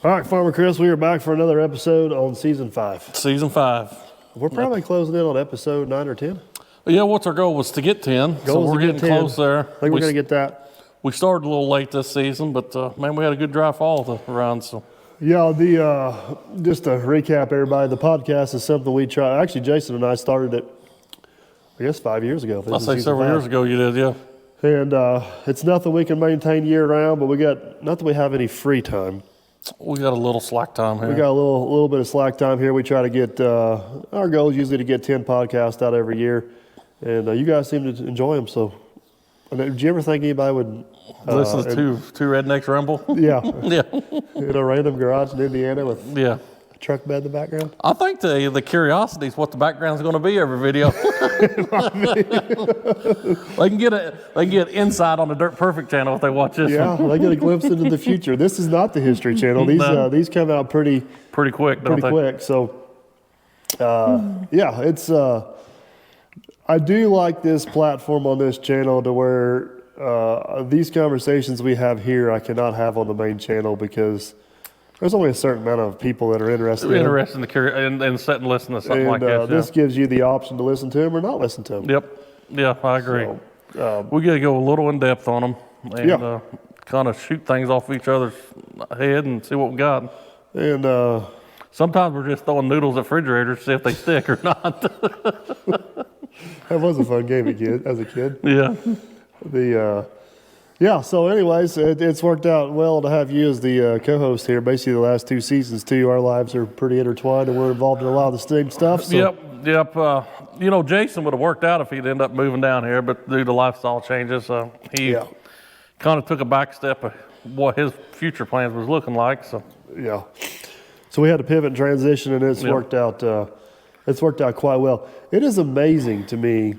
All right, Farmer Chris, we are back for another episode on Season 5. Season 5. We're probably closing in on episode 9 or 10. Yeah, what's our goal was to get 10. So we're getting close there. I think we're going to get that. We started a little late this season, but man, we had a good dry fall to run. So. Yeah, just to recap everybody, the podcast is something we try. Actually, Jason and I started it, I guess, 5 years ago. I'll say several years ago you did, yeah. And it's nothing we can maintain year round, but not that we have any free time. We got a little slack time here. We got a little bit of slack time here. We try to get, our goal is usually to get 10 podcasts out every year. And you guys seem to enjoy them. So, did you ever think anybody would listen to two rednecks ramble? Yeah. Yeah. In a random garage in Indiana with a truck bed in the background? I think the curiosity is what the background's going to be every video. They can get insight on the Dirt Perfect channel if they watch this one. Yeah, they get a glimpse into the future. This is not the History Channel. These come out pretty quick, don't they? Quick. So, it's. I do like this platform on this channel to where these conversations we have here I cannot have on the main channel because there's only a certain amount of people that are interested and sit and listen to something like this. This gives you the option to listen to them or not listen to them. Yep. Yeah, I agree. So, we got to go a little in depth on them and kind of shoot things off each other's head and see what we got. And sometimes we're just throwing noodles at refrigerators to see if they stick or not. That was a fun game as a kid. Yeah. So anyways, it's worked out well to have you as the co-host here. Basically, the last 2 seasons, too, our lives are pretty intertwined, and we're involved in a lot of the same stuff. So. Yep. Jason would have worked out if he'd end up moving down here, but due to lifestyle changes, he kind of took a back step of what his future plans was looking like. So we had to pivot and transition, and it's worked out. It's worked out quite well. It is amazing to me.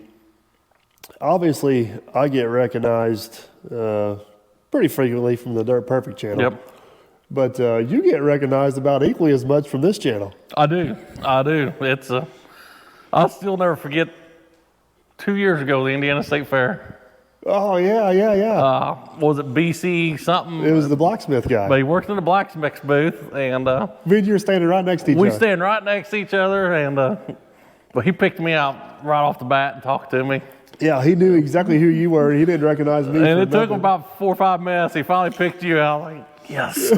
Obviously, I get recognized pretty frequently from the Dirt Perfect channel. Yep. But you get recognized about equally as much from this channel. I do. It's I'll still never forget 2 years ago, the Indiana State Fair. Oh, yeah. Was it BC something? It was the blacksmith guy. But he worked in the blacksmith booth, and me and you were standing right next to each other. We stand right next to each other, and but he picked me out right off the bat and talked to me. Yeah, he knew exactly who you were. He didn't recognize me. And it took him about 4 or 5 minutes. He finally picked you out. Like, yes.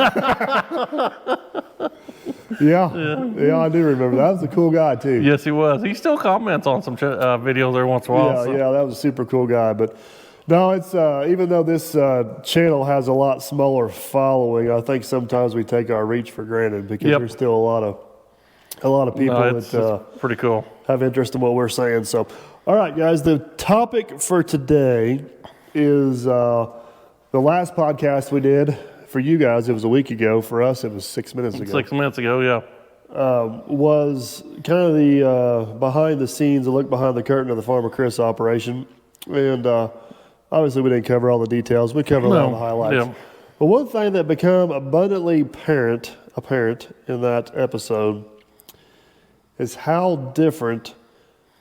Yeah, I do remember that. That was a cool guy too. Yes, he was. He still comments on some videos every once in a while. Yeah, that was a super cool guy. But no, it's even though this channel has a lot smaller following, I think sometimes we take our reach for granted because there's still a lot of people that pretty cool. Have interest in what we're saying. So, all right, guys, the topic for today is the last podcast we did. For you guys, it was a week ago. For us, it was 6 minutes ago. 6 minutes ago, yeah. Was kind of the behind the scenes, a look behind the curtain of the Farmer Chris operation. And obviously we didn't cover all the details. We covered all the highlights. Yeah. But one thing that became abundantly apparent in that episode is how different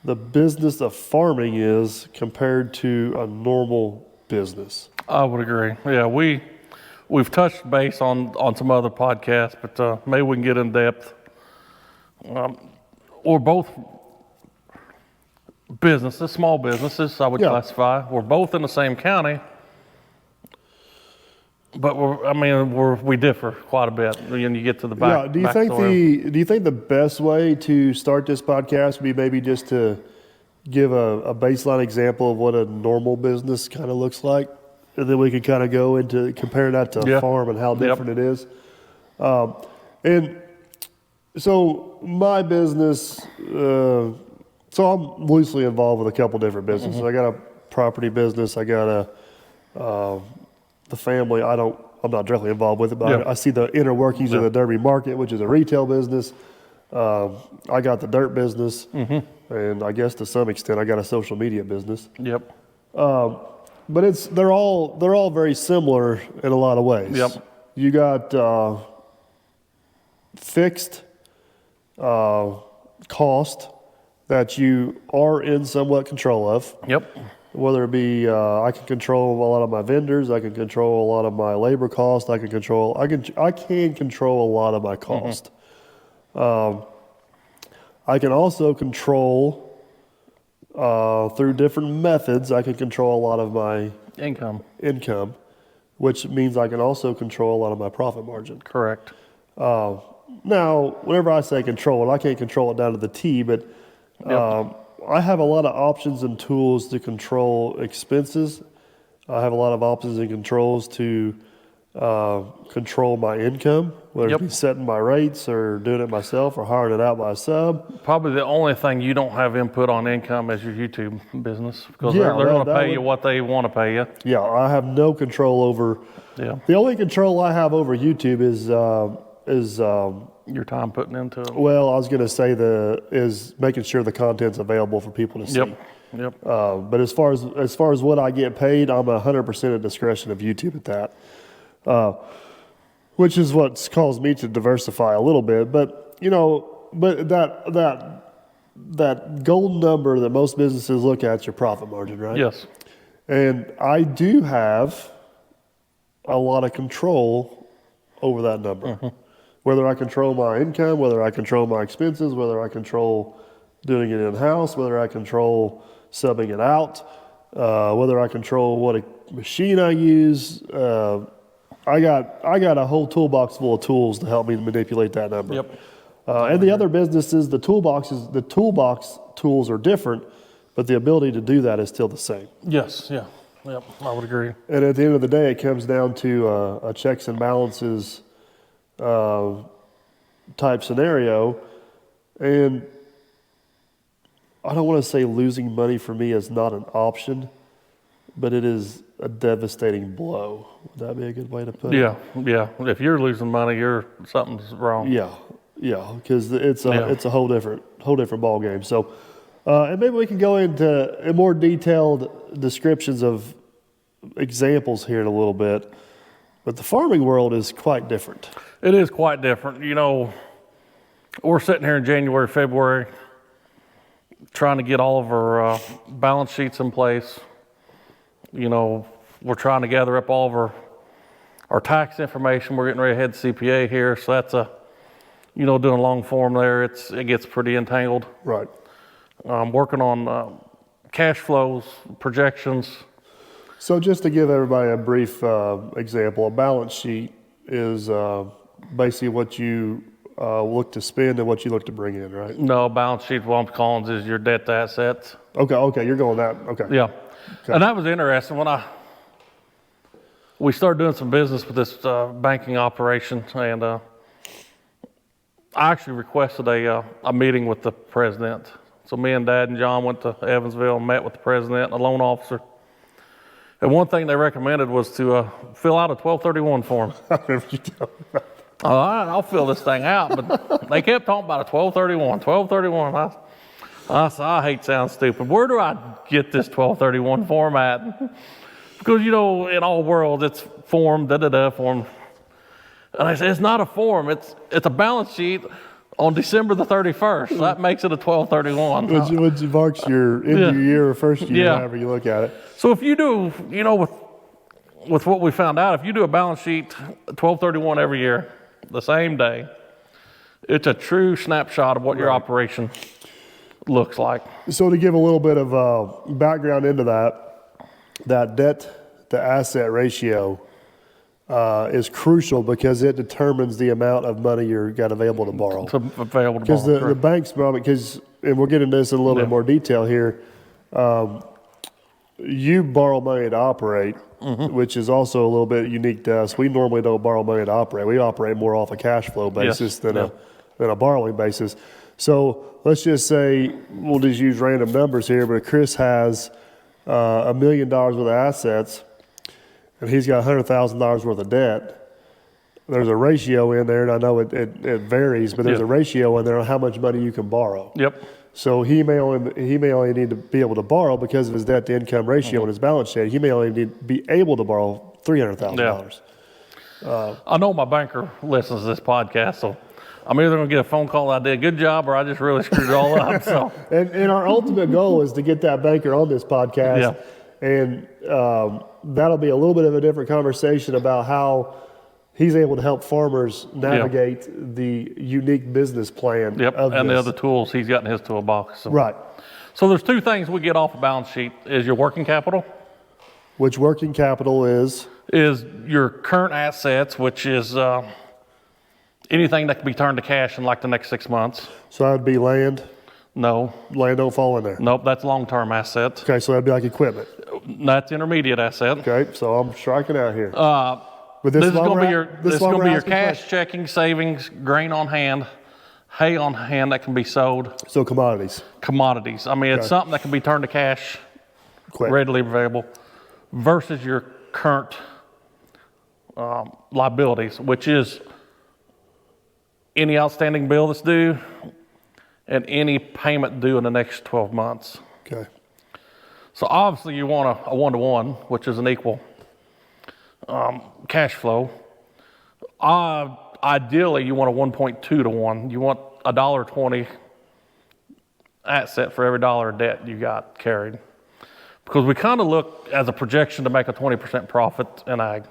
the business of farming is compared to a normal business. I would agree. Yeah, we've touched base on some other podcasts, but maybe we can get in depth. Or both businesses, small businesses, I would classify. We're both in the same county, but we differ quite a bit when you get to the back. Yeah. Do you think the best way to start this podcast would be maybe just to give a baseline example of what a normal business kind of looks like? And then we can kind of go into comparing that to a farm and how different it is. And so my business, so I'm loosely involved with a couple different businesses. I got a property business. I got the family. I'm not directly involved with it, but I see the inner workings of the Derby market, which is a retail business. I got the dirt business, and I guess to some extent I got a social media business. Yep. But they're all very similar in a lot of ways. Yep. You got fixed cost that you are in somewhat control of. Yep. whether it be I can control a lot of my vendors, I can control a lot of my labor cost, I can control a lot of my cost. I can also control through different methods. I can control a lot of my Income. which means I can also control a lot of my profit margin. Correct. Now, whenever I say control it, I can't control it down to the T, but I have a lot of options and tools to control expenses. I have a lot of options and controls to control my income, whether it be setting my rates or doing it myself or hiring it out by a sub. Probably the only thing you don't have input on income is your YouTube business, because they're going to pay you what they want to pay you. Yeah, I have no control over. Yeah. The only control I have over YouTube is Your time putting into it. well, I was going to say is making sure the content's available for people to see. Yep. But as far as what I get paid, I'm 100% at discretion of YouTube at that, which is what's caused me to diversify a little bit. But that golden number that most businesses look at is your profit margin, right? Yes. And I do have a lot of control over that number. Mm-hmm. Whether I control my income, whether I control my expenses, whether I control doing it in-house, whether I control subbing it out, whether I control what machine I use. I got a whole toolbox full of tools to help me manipulate that number. Yep. And the other businesses, the toolbox tools are different, but the ability to do that is still the same. Yes. Yeah. Yep. I would agree. And at the end of the day, it comes down to a checks and balances type scenario. And I don't want to say losing money for me is not an option, but it is a devastating blow. Would that be a good way to put it? Yeah. If you're losing money, something's wrong. Yeah, because it's a whole different ball game. So, and maybe we can go into more detailed descriptions of examples here in a little bit. But the farming world is quite different. It is quite different. We're sitting here in January, February, trying to get all of our balance sheets in place. We're trying to gather up all of our tax information. We're getting ready to head to CPA here, so that's doing a long form there. It gets pretty entangled. Right. Working on cash flows, projections. So just to give everybody a brief example, a balance sheet is basically what you look to spend and what you look to bring in, right? No, balance sheet, what I'm calling is your debt to assets. Okay, you're going that. Okay. Yeah. Okay. And that was interesting when we started doing some business with this banking operation, and I actually requested a meeting with the president. So me and Dad and John went to Evansville and met with the president and a loan officer. And one thing they recommended was to fill out a 1231 form. I remember you telling me about that. I'll fill this thing out, but they kept talking about a 1231. I said, I hate sounding stupid. Where do I get this 1231 form at? Because, in all worlds, it's form, form. And I said, it's not a form. It's a balance sheet on December the 31st. So that makes it a 1231. Which marks your end of your year or first year, however you look at it. So if you do, with what we found out, if you do a balance sheet 1231 every year, the same day, it's a true snapshot of what your operation looks like. So to give a little bit of background into that debt to asset ratio is crucial because it determines the amount of money you've got available to borrow. Because the banks, and we'll get into this in a little bit more detail here, you borrow money to operate, which is also a little bit unique to us. We normally don't borrow money to operate. We operate more off a cash flow basis than a borrowing basis. So let's just say, we'll just use random numbers here, but Chris has $1 million worth of assets, and he's got $100,000 worth of debt. There's a ratio in there, and I know it varies, but there's a ratio in there on how much money you can borrow. Yep. So he may only need to be able to borrow because of his debt to income ratio and his balance sheet. He may only need to be able to borrow $300,000. I know my banker listens to this podcast, so I'm either going to get a phone call I did a good job or I just really screwed it all up. So, and our ultimate goal is to get that banker on this podcast And that'll be a little bit of a different conversation about how he's able to help farmers navigate the unique business plan of and the this. other tools he's got in his toolbox. So. Right. So there's two things we get off a balance sheet: is your working capital, Which working capital is your current assets, which is anything that can be turned to cash in like the next 6 months. so that would be land. No, Land don't fall in there. nope, that's long-term assets. Okay, so that'd be like equipment. That's intermediate asset. Okay, so I'm striking out here. But This is going to be your asking cash questions. checking, savings, grain on hand, hay on hand that can be sold, So commodities, commodities. I mean, it's Okay. something that can be turned to cash, quick. readily available, versus your current liabilities, which is any outstanding bill that's due and any payment due in the next 12 months. Okay. So obviously you want a one-to-one, which is an equal cash flow. Ideally, you want a 1.2 to 1. You want $1.20 asset for every dollar of debt you got carried. Because we kind of look as a projection to make a 20% profit in ag.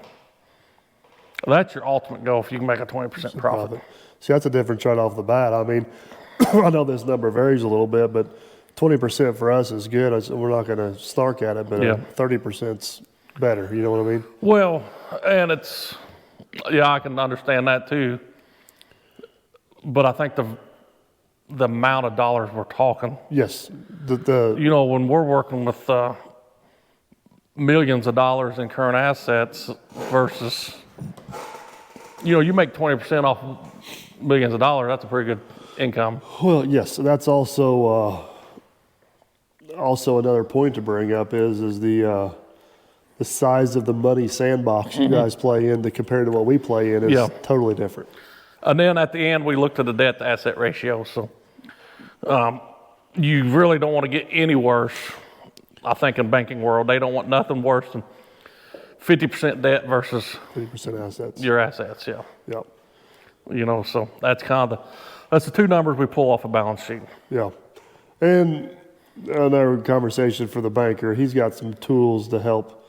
That's your ultimate goal if you can make a 20% profit. See, that's a different trade off the bat. I mean, I know this number varies a little bit, but 20% for us is good. We're not going to snark at it, but 30%'s better. You know what I mean? Well, and I can understand that too. But I think the amount of dollars we're talking. Yes. When we're working with millions of dollars in current assets versus, you make 20% off millions of dollars, that's a pretty good income. Well, yes, that's also another point to bring up is the size of the money sandbox you guys play in compared to what we play in is totally different. And then at the end, we looked at the debt to asset ratio. So you really don't want to get any worse. I think in banking world, they don't want nothing worse than 50% debt versus 50% assets. your assets. Yeah. Yep. So that's that's the two numbers we pull off a balance sheet. Yeah. And another conversation for the banker, he's got some tools to help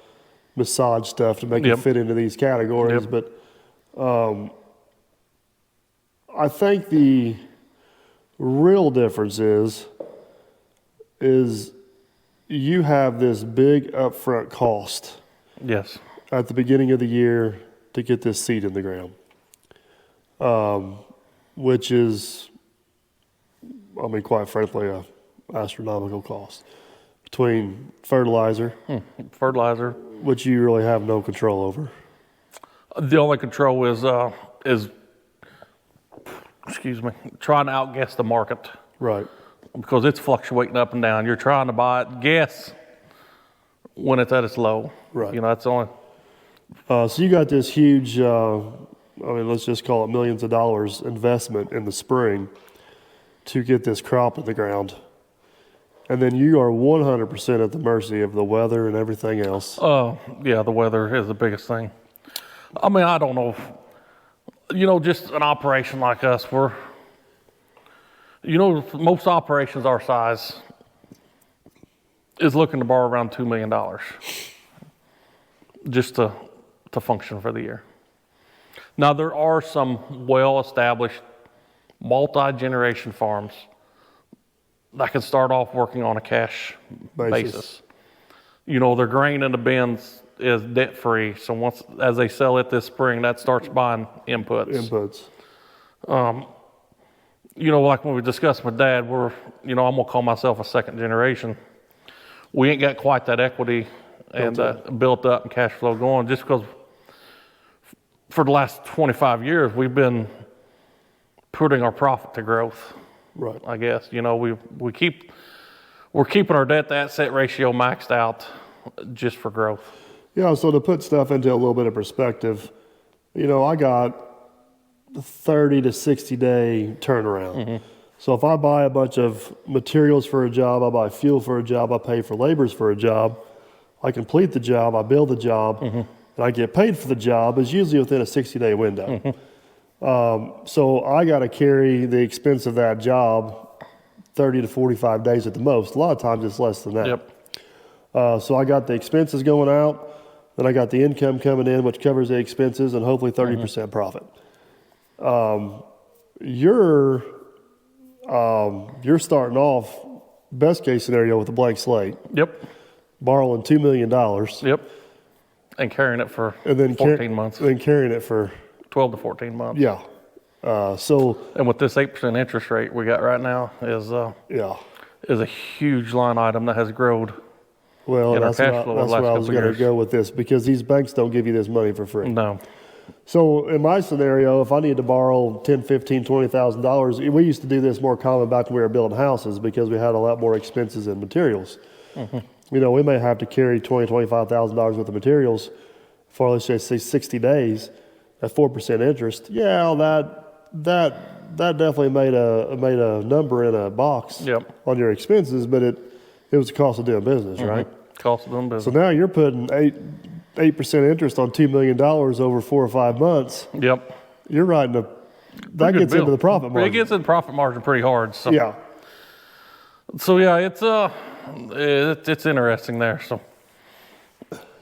massage stuff to make it fit into these categories. But I think the real difference is you have this big upfront cost Yes. at the beginning of the year to get this seed in the ground, which is, quite frankly, a astronomical cost between fertilizer, which you really have no control over. The only control is trying to outguess the market. Right. Because it's fluctuating up and down. You're trying to guess when it's at its low. Right. That's the only. So you got this huge, let's just call it millions of dollars investment in the spring to get this crop in the ground. And then you are 100% at the mercy of the weather and everything else. The weather is the biggest thing. I don't know. Just an operation like us, most operations our size is looking to borrow around $2 million just to function for the year. Now, there are some well-established multi-generation farms that can start off working on a cash basis. Their grain in the bins is debt-free, so as they sell it this spring, that starts buying inputs. Like when we discussed with Dad, I'm gonna call myself a second generation. We ain't got quite that equity built up and cash flow going, just because for the last 25 years we've been putting our profit to growth. Right. I guess we're keeping our debt to asset ratio maxed out just for growth. Yeah. So to put stuff into a little bit of perspective, I got 30 to 60 day turnaround. Mm-hmm. So if I buy a bunch of materials for a job, I buy fuel for a job, I pay for laborers for a job, I complete the job, I build the job, and I get paid for the job is usually within a 60-day window. So I got to carry the expense of that job 30 to 45 days at the most. A lot of times it's less than that. Yep. So I got the expenses going out, then I got the income coming in, which covers the expenses, and hopefully 30% profit. You're starting off best case scenario with a blank slate. Yep. Borrowing $2 million. Yep. And carrying it for And then 14 months. And then carrying it for 12 to 14 months. Yeah. And with this 8% interest rate we got right now is a huge line item that has grown. Well, in our that's cash flow what I was going to years. go with this, because these banks don't give you this money for free. No. So in my scenario, if I need to borrow $10,000, $15,000, $20,000, we used to do this more common back when we were building houses because we had a lot more expenses in materials. You know, we may have to carry $20,000, $25,000 worth of materials for, let's just say, 60 days at 4% interest. Yeah, that definitely made a number in a box on your expenses, but it was the cost of doing business, right? Cost of doing business. So now you're putting 8% interest on $2 million over 4 or 5 months. Yep. You're writing that gets into the profit margin. It gets in profit margin pretty hard. So. Yeah. So yeah, it's interesting there. So,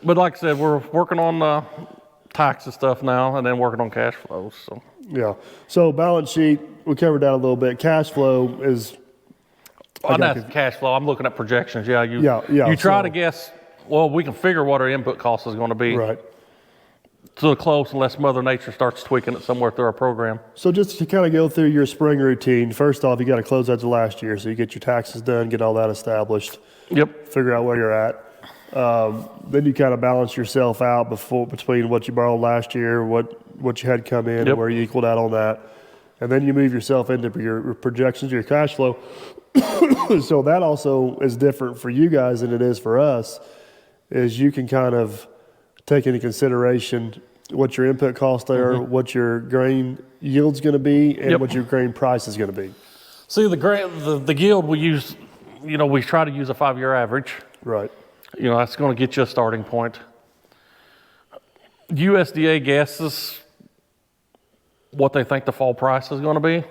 but like I said, we're working on tax and stuff now, and then working on cash flows. So yeah. So balance sheet, we covered that a little bit. Cash flow is. On that cash flow, I'm looking at projections. Yeah. You try to guess. Well, we can figure what our input cost is going to be. Right. So close, unless Mother Nature starts tweaking it somewhere through our program. So just to kind of go through your spring routine, first off, you got to close out the last year. So you get your taxes done, get all that established. Yep. Figure out where you're at. Then you kind of balance yourself out between what you borrowed last year, what you had come in, and where you equaled out on that. And then you move yourself into your projections, your cash flow. So that also is different for you guys than it is for us, is you can kind of take into consideration what your input costs are, what your grain yield's going to be, and what your grain price is going to be. See, the yield we use, we try to use a 5-year average. Right. That's going to get you a starting point. USDA guesses what they think the fall price is going to be.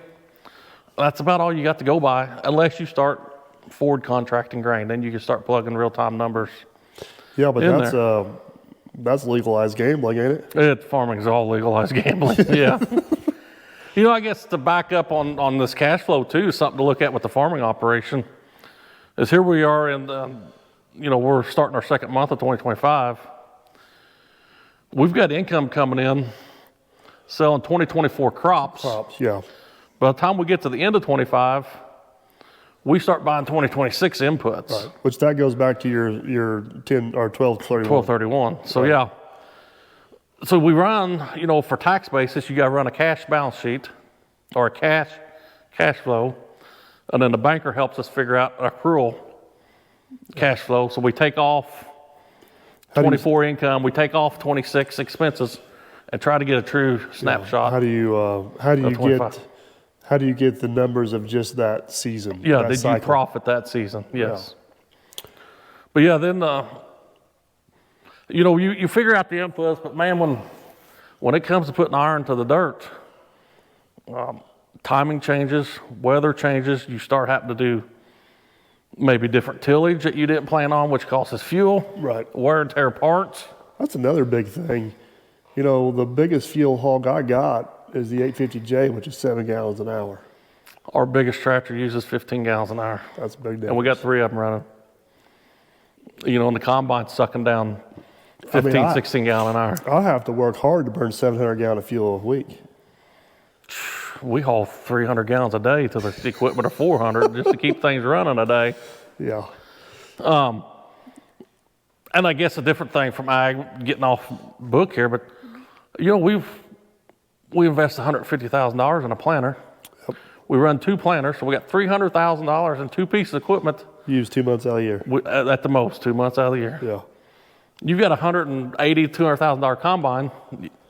That's about all you got to go by, unless you start forward contracting grain. Then you can start plugging real-time numbers. Yeah, but that's legalized gambling, ain't it? Farming is all legalized gambling. Yeah. I guess to back up on this cash flow too, something to look at with the farming operation is here we are in we're starting our second month of 2025. We've got income coming in selling 2024 crops. Yeah. By the time we get to the end of 25, we start buying 2026 inputs. Right. Which that goes back to your 10 or 1231. 1231. So yeah. So we run, for tax basis, you got to run a cash balance sheet or a cash flow, and then the banker helps us figure out accrual cash flow. So we take off 24 income, we take off 26 expenses, and try to get a true snapshot. How do you get the numbers of just that season? Yeah, did you profit that season? Yes. Yeah. But yeah, then you figure out the inputs, but man, when it comes to putting iron to the dirt, timing changes, weather changes. You start having to do maybe different tillage that you didn't plan on, which costs us fuel. Right. Wear and tear parts. That's another big thing. The biggest fuel hog I got is the 850J, which is 7 gallons an hour. Our biggest tractor uses 15 gallons an hour. That's a big difference. And we got 3 of them running. And the combine's sucking down 16 gallon an hour. I have to work hard to burn 700 gallons of fuel a week. We haul 300 gallons a day to the equipment of 400 just to keep things running a day. Yeah. And I guess a different thing from ag, getting off book here, but we invest $150,000 in a planter. Yep. We run 2 planters, so we got $300,000 in 2 pieces of equipment. Use 2 months out of the year. At the most, 2 months out of the year. Yeah. You've got $200,000 combine.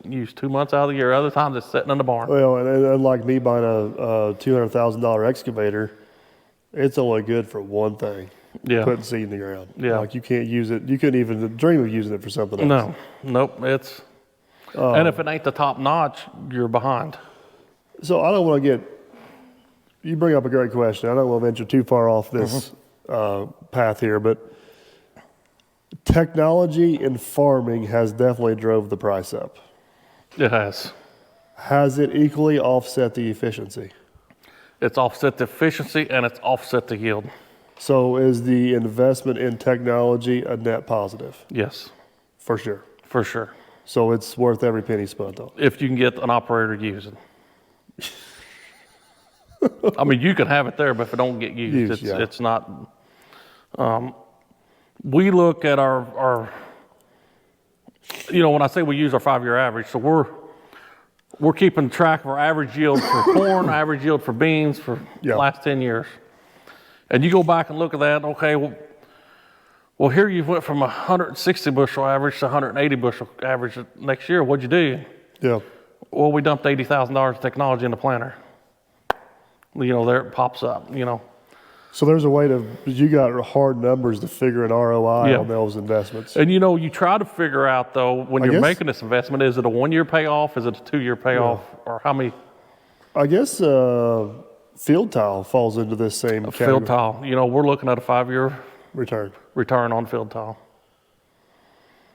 Use 2 months out of the year. Other times it's sitting in the barn. Well, and unlike me buying a $200,000 excavator, it's only good for one thing. Yeah. Putting seed in the ground. Yeah. Like you can't use it. You couldn't even dream of using it for something else. No. Nope. And if it ain't the top notch, you're behind. So I don't want to you bring up a great question. I don't want to venture too far off this path here, but Technology in farming has definitely drove the price up. It has. Has it equally offset the efficiency? It's offset the efficiency and it's offset the yield. So is the investment in technology a net positive? Yes, For sure. for sure. So it's worth every penny spent on. If you can get an operator to use it. I mean, you can have it there, but if it don't get used, it's not. We look at our, when I say we use our 5-year average, so we're keeping track of our average yield for corn, average yield for beans for the last 10 years. And you go back and look at that, okay, well here you went from 160 bushel average to 180 bushel average next year. What'd you do? Yeah. Well, we dumped $80,000 of technology in the planter. There it pops up, So there's a way you got hard numbers to figure an ROI on those investments. And you try to figure out though, when you're making this investment, is it a 1-year payoff? Is it a 2-year payoff? Or how many? I guess field tile falls into this same category. Field tile. We're looking at a 5-year return on field tile.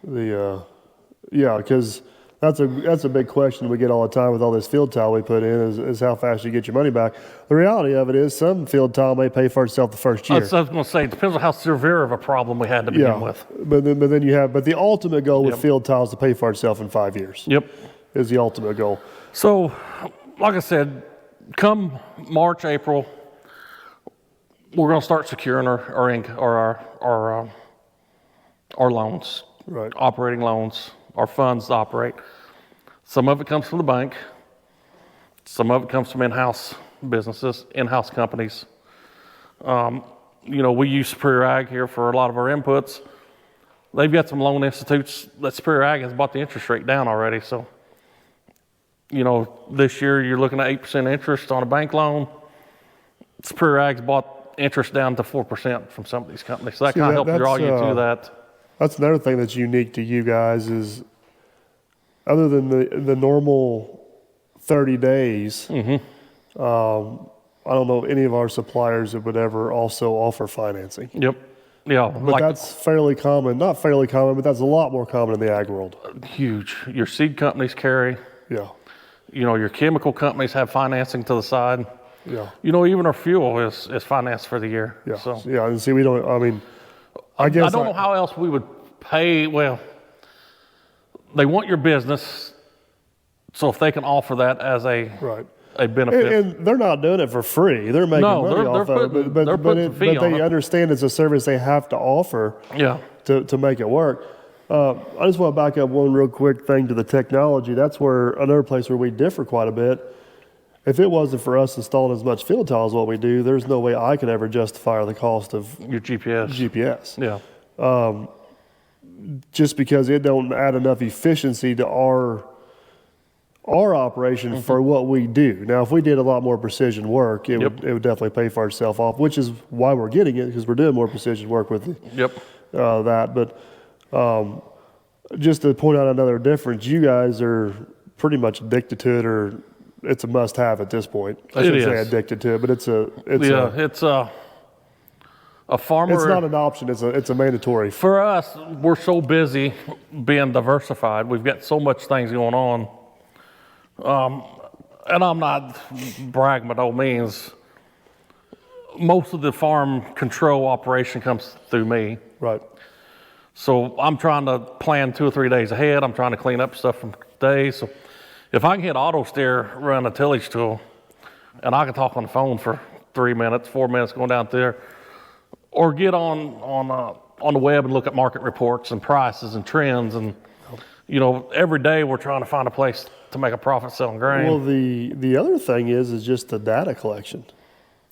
Because that's a big question we get all the time with all this field tile we put in is how fast you get your money back. The reality of it is some field tile may pay for itself the first year. I was going to say, it depends on how severe of a problem we had to begin with. But then the ultimate goal with field tile is to pay for itself in 5 years. Yep. Is the ultimate goal. So, like I said, come March, April, we're going to start securing our loans, right? Operating loans, our funds to operate. Some of it comes from the bank. Some of it comes from in-house businesses, in-house companies. We use Superior Ag here for a lot of our inputs. They've got some loan institutes that Superior Ag has bought the interest rate down already. So, this year you're looking at 8% interest on a bank loan. Superior Ag's bought interest down to 4% from some of these companies. So that kind of helps draw you to that. That's another thing that's unique to you guys is other than the normal 30 days, I don't know any of our suppliers that would ever also offer financing. Yep. Yeah. But that's fairly common. Not fairly common, but that's a lot more common in the ag world. Huge. Your seed companies carry. Yeah. Your chemical companies have financing to the side. Yeah. Even our fuel is financed for the year. Yeah. So. Yeah. And see, I guess I don't know how else we would pay. Well, they want your business, so if they can offer that as a benefit, and they're not doing it for free. They're making money off of it, but they understand it's a service they have to offer. Yeah. To make it work. I just want to back up one real quick thing to the technology. That's where another place where we differ quite a bit. If it wasn't for us installing as much field tile as what we do, there's no way I could ever justify the cost of your GPS. Yeah. Just because it don't add enough efficiency to our operation for what we do. Now, if we did a lot more precision work, it would definitely pay for itself off, which is why we're getting it, because we're doing more precision work with that. But just to point out another difference, you guys are pretty much addicted to it, or it's a must-have at this point. I shouldn't say addicted to it, but it's a farmer. It's not an option. It's a mandatory. For us, we're so busy being diversified. We've got so much things going on. And I'm not bragging by no means. Most of the farm control operation comes through me. Right. So I'm trying to plan 2 or 3 days ahead. I'm trying to clean up stuff from today. So if I can hit auto steer, run a tillage tool, and I can talk on the phone for 3 minutes, 4 minutes going down there, or get on the web and look at market reports and prices and trends, and every day we're trying to find a place to make a profit selling grain. Well, the other thing is just the data collection.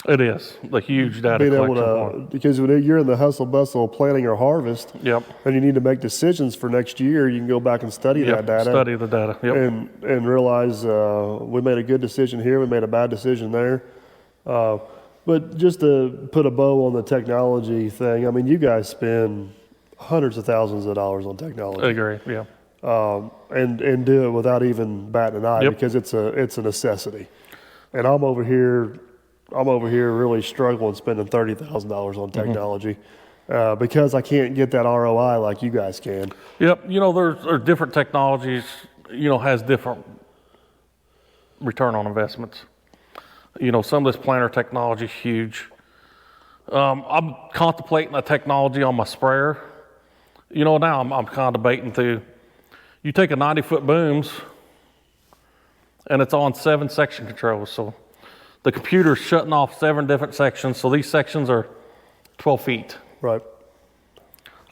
It is the huge data collection. Because when you're in the hustle bustle of planning or harvest, and you need to make decisions for next year, you can go back and study that data. Study the data. And realize we made a good decision here, we made a bad decision there. But just to put a bow on the technology thing, I mean, you guys spend hundreds of thousands of dollars on technology. I agree. Yeah. And do it without even batting an eye because it's a necessity. And I'm over here really struggling spending $30,000 on technology. because I can't get that ROI like you guys can. Yep. There's different technologies, has different return on investments. Some of this planter technology is huge. I'm contemplating a technology on my sprayer. Now I'm kind of debating through. You take a 90-foot booms, and it's on 7 section controls. So the computer's shutting off 7 different sections. So these sections are 12 feet. Right.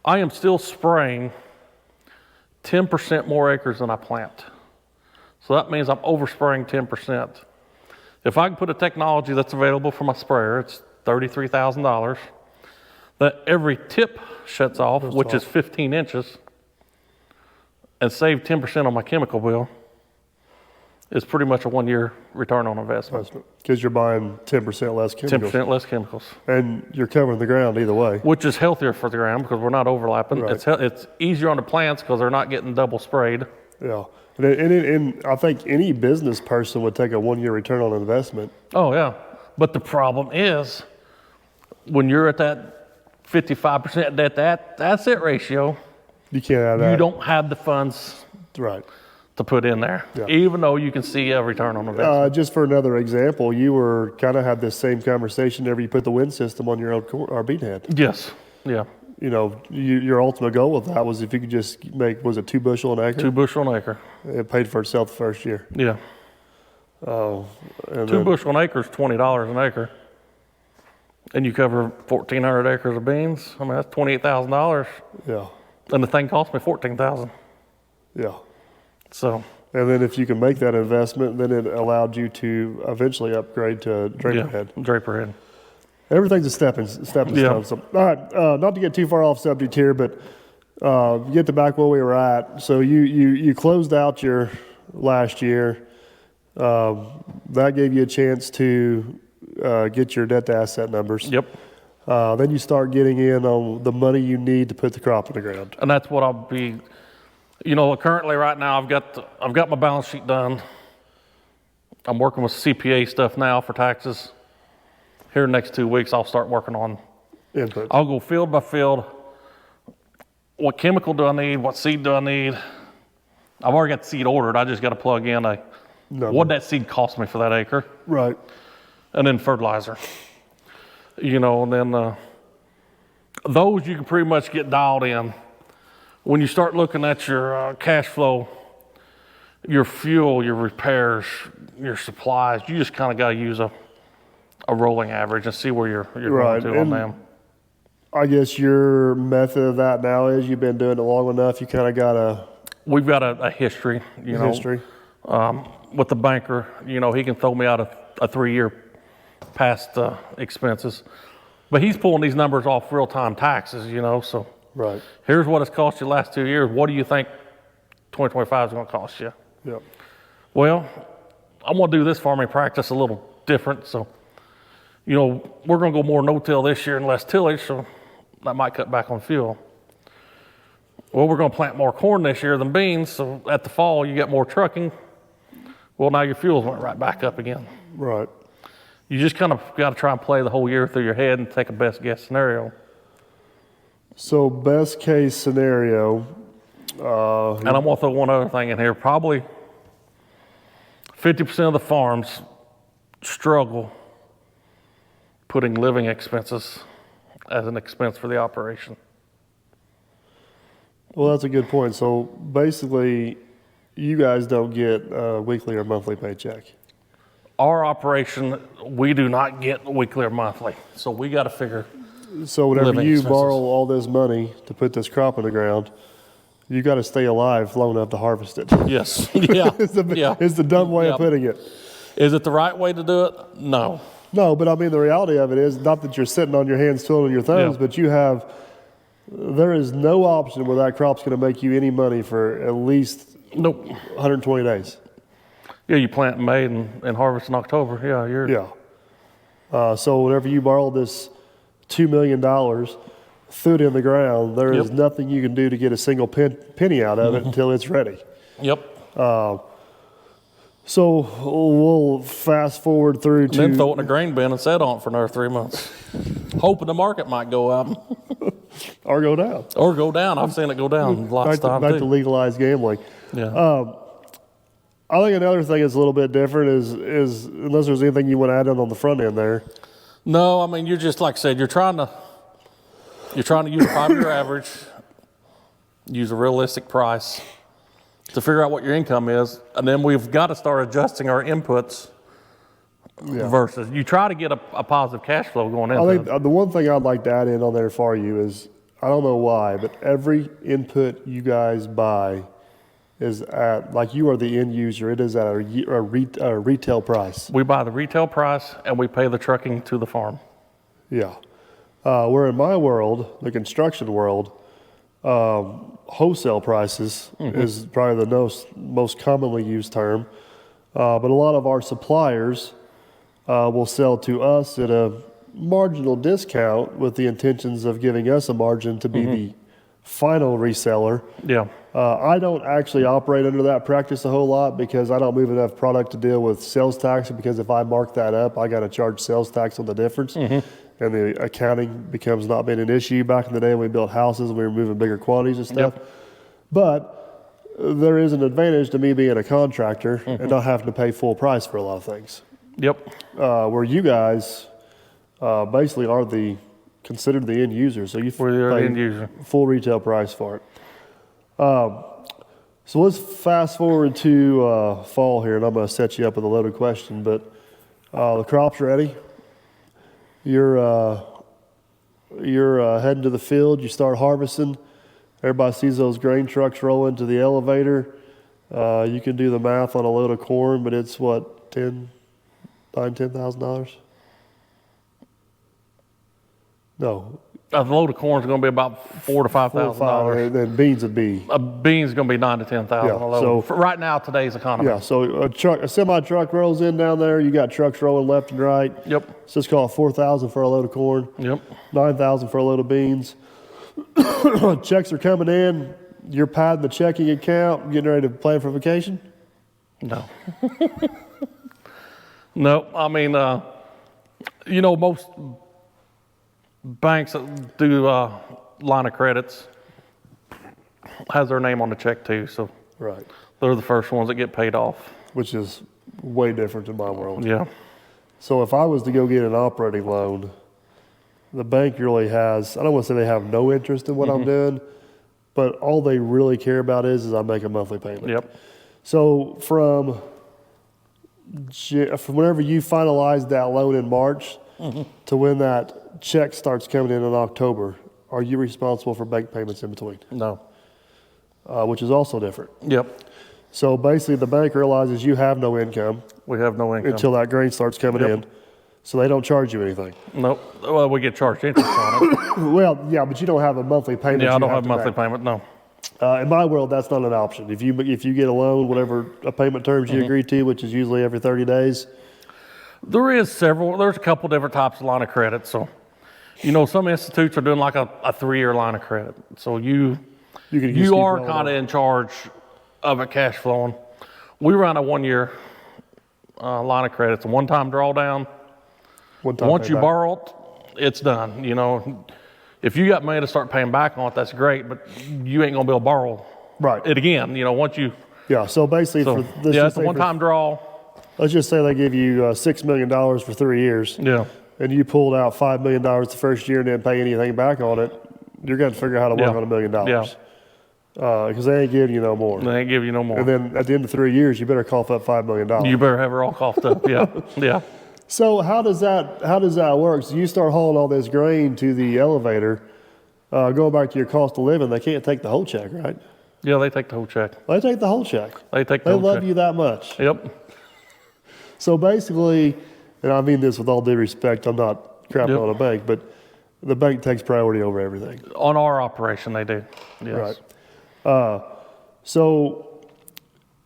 I am still spraying 10% more acres than I plant. So that means I'm overspraying 10%. If I can put a technology that's available for my sprayer, it's $33,000, that every tip shuts off, which is 15 inches, and save 10% on my chemical bill, is pretty much a 1-year return on investment. Because you're buying 10% less chemicals. 10% less chemicals. And you're covering the ground either way. Which is healthier for the ground because we're not overlapping. Right. It's easier on the plants because they're not getting double sprayed. Yeah. And I think any business person would take a 1-year return on investment. Oh, yeah. But the problem is when you're at that 55% debt to asset ratio, you can't have that. You don't have the funds right. to put in there, Yeah. even though you can see a return on investment. Just for another example, you were kind of had this same conversation whenever you put the wind system on your own bean head. Yes. Yeah. Your ultimate goal with that was if you could just make, was it 2 bushel an acre? 2 bushel an acre. It paid for itself the first year. Yeah. Oh, 2 bushel an acre is $20 an acre. And you cover 1,400 acres of beans. I mean, that's $28,000. Yeah. And the thing cost me $14,000. Yeah. So. And then if you can make that investment, then it allowed you to eventually upgrade to draper head. Draper head. Everything's a stepping stone. So, all right, not to get too far off subject here, but get back where we were at. So you closed out your last year. That gave you a chance to get your debt to asset numbers. Yep. Then you start getting in on the money you need to put the crop in the ground. And that's what I'll be. Currently right now I've got my balance sheet done. I'm working with CPA stuff now for taxes. Here in the next 2 weeks I'll start working on inputs. I'll go field by field. What chemical do I need? What seed do I need? I've already got the seed ordered. I just got to plug in what that seed cost me for that acre. Right. And then fertilizer. And then those you can pretty much get dialed in. When you start looking at your cash flow, your fuel, your repairs, your supplies, you just kind of got to use a rolling average and see where you're right. going to on them. I guess your method of that now is you've been doing it long enough. You kind of got We've got a history, history. With the banker. He can throw me out a 3-year past expenses, but he's pulling these numbers off real-time taxes. So right. Here's what it's cost you the last 2 years. What do you think 2025 is going to cost you? Yep. Well, I'm going to do this farming practice a little different. So, we're going to go more no-till this year and less tillage, so that might cut back on fuel. Well, we're going to plant more corn this year than beans, so at the fall you get more trucking. Well, now your fuels went right back up again. Right. You just kind of got to try and play the whole year through your head and take a best guess scenario. So best case scenario. And I'm going to throw one other thing in here. Probably 50% of the farms struggle putting living expenses as an expense for the operation. Well, that's a good point. So basically, you guys don't get a weekly or monthly paycheck. Our operation, we do not get weekly or monthly. So we got to figure. So whenever living you expenses. borrow all this money to put this crop in the ground, you got to stay alive long enough to harvest it. Yes. Yeah. It's the dumb way of putting it. Is it the right way to do it? No. No, but I mean, the reality of it is not that you're sitting on your hands twiddling your thumbs, but there is no option where that crop's going to make you any money for at least 120 days. Yeah, you plant in May and harvest in October. Yeah, so whenever you borrow this $2 million, threw it in the ground, there is nothing you can do to get a single penny out of it until it's ready. Yep. So we'll fast forward through to... Then throw it in a grain bin and sit on it for another 3 months, hoping the market might go up. Or go down. Or go down. I've seen it go down lots of times Back too. to legalized gambling. Yeah. I think another thing that's a little bit different is unless there's anything you want to add on the front end there. No, I mean, you're just like I said, you're trying to use a 5-year average, use a realistic price to figure out what your income is, and then we've got to start adjusting our inputs versus you try to get a positive cash flow going into I think the one thing I'd like to add in on there for you is, I don't know why, but every input you guys buy is at, like you are the end user, it is at a retail price. We buy the retail price and we pay the trucking to the farm. Yeah. Where in my world, the construction world, wholesale prices is probably the most commonly used term. But a lot of our suppliers will sell to us at a marginal discount with the intentions of giving us a margin to be the final reseller. Yeah. I don't actually operate under that practice a whole lot because I don't move enough product to deal with sales tax, because if I mark that up, I got to charge sales tax on the difference. And the accounting becomes not being an issue. Back in the day when we built houses, we were moving bigger quantities of stuff. Yep. But there is an advantage to me being a contractor and not having to pay full price for a lot of things. Yep. Where you guys basically are considered the end user, so you We're the pay end user. full retail price for it. So let's fast forward to fall here, and I'm going to set you up with a loaded question. But the crop's ready. You're heading to the field. You start harvesting. Everybody sees those grain trucks roll into the elevator. You can do the math on a load of corn, but it's what, $10,000? No. A load of corn is going to be about $4,000 to $5,000. Then beans would be. A bean's going to be $9,000 to $10,000 a load. so- For right now, today's economy. Yeah, so a semi truck rolls in down there. You got trucks rolling left and right. Yep. So let's call it $4,000 for a load of corn. Yep. $9,000 for a load of beans. Checks are coming in. You're padding the checking account, getting ready to plan for vacation. No. No. I mean, most banks that do line of credits has their name on the check too, so Right. they're the first ones that get paid off. Which is way different in my world. Yeah. So if I was to go get an operating loan, the bank really has, I don't want to say they have no interest in what I'm doing, but all they really care about is I make a monthly payment. Yep. So from whenever you finalize that loan in March to when that check starts coming in October, are you responsible for bank payments in between? No. Which is also different. Yep. So basically the bank realizes you have no income We have no income. until that grain starts coming Yep. in. So they don't charge you anything. Nope. Well, we get charged interest on it. Well, yeah, but you don't have a monthly payment. Yeah, I you don't have to monthly make. payment. No. In my world, that's not an option. If you get a loan, whatever payment terms you agree to, which is usually every 30 days. There's a couple different types of line of credit. So, some institutes are doing like a 3-year line of credit. So you You can just you keep are rolling kind of on. in charge of it cash flowing. We run a 1-year line of credit. It's a one-time drawdown. One-time Once you payback. borrow it, it's done. If you got money to start paying back on it, that's great, but you ain't gonna be able to borrow Right. it again. Once you. Yeah. So basically, So for this, yeah, it's a one-time draw. Let's just say they give you $6 million for 3 years, Yeah. and you pulled out $5 million the first year and didn't pay anything back on it. You're going to figure out how to work Yeah. on $1 million. Yeah. Because they ain't giving you no more. They ain't give you no more. And then at the end of 3 years, you better cough up $5 million. You better have her all coughed up. Yeah. Yeah. So how does that work? So you start hauling all this grain to the elevator. Going back to your cost of living, they can't take the whole check, right? Yeah, they take the whole check. They take the whole check. They take the They whole love check. you that much. Yep. So basically, and I mean this with all due respect, I'm not crapping Yep. on a bank, but the bank takes priority over everything. On our operation, they do. Yes. Right. So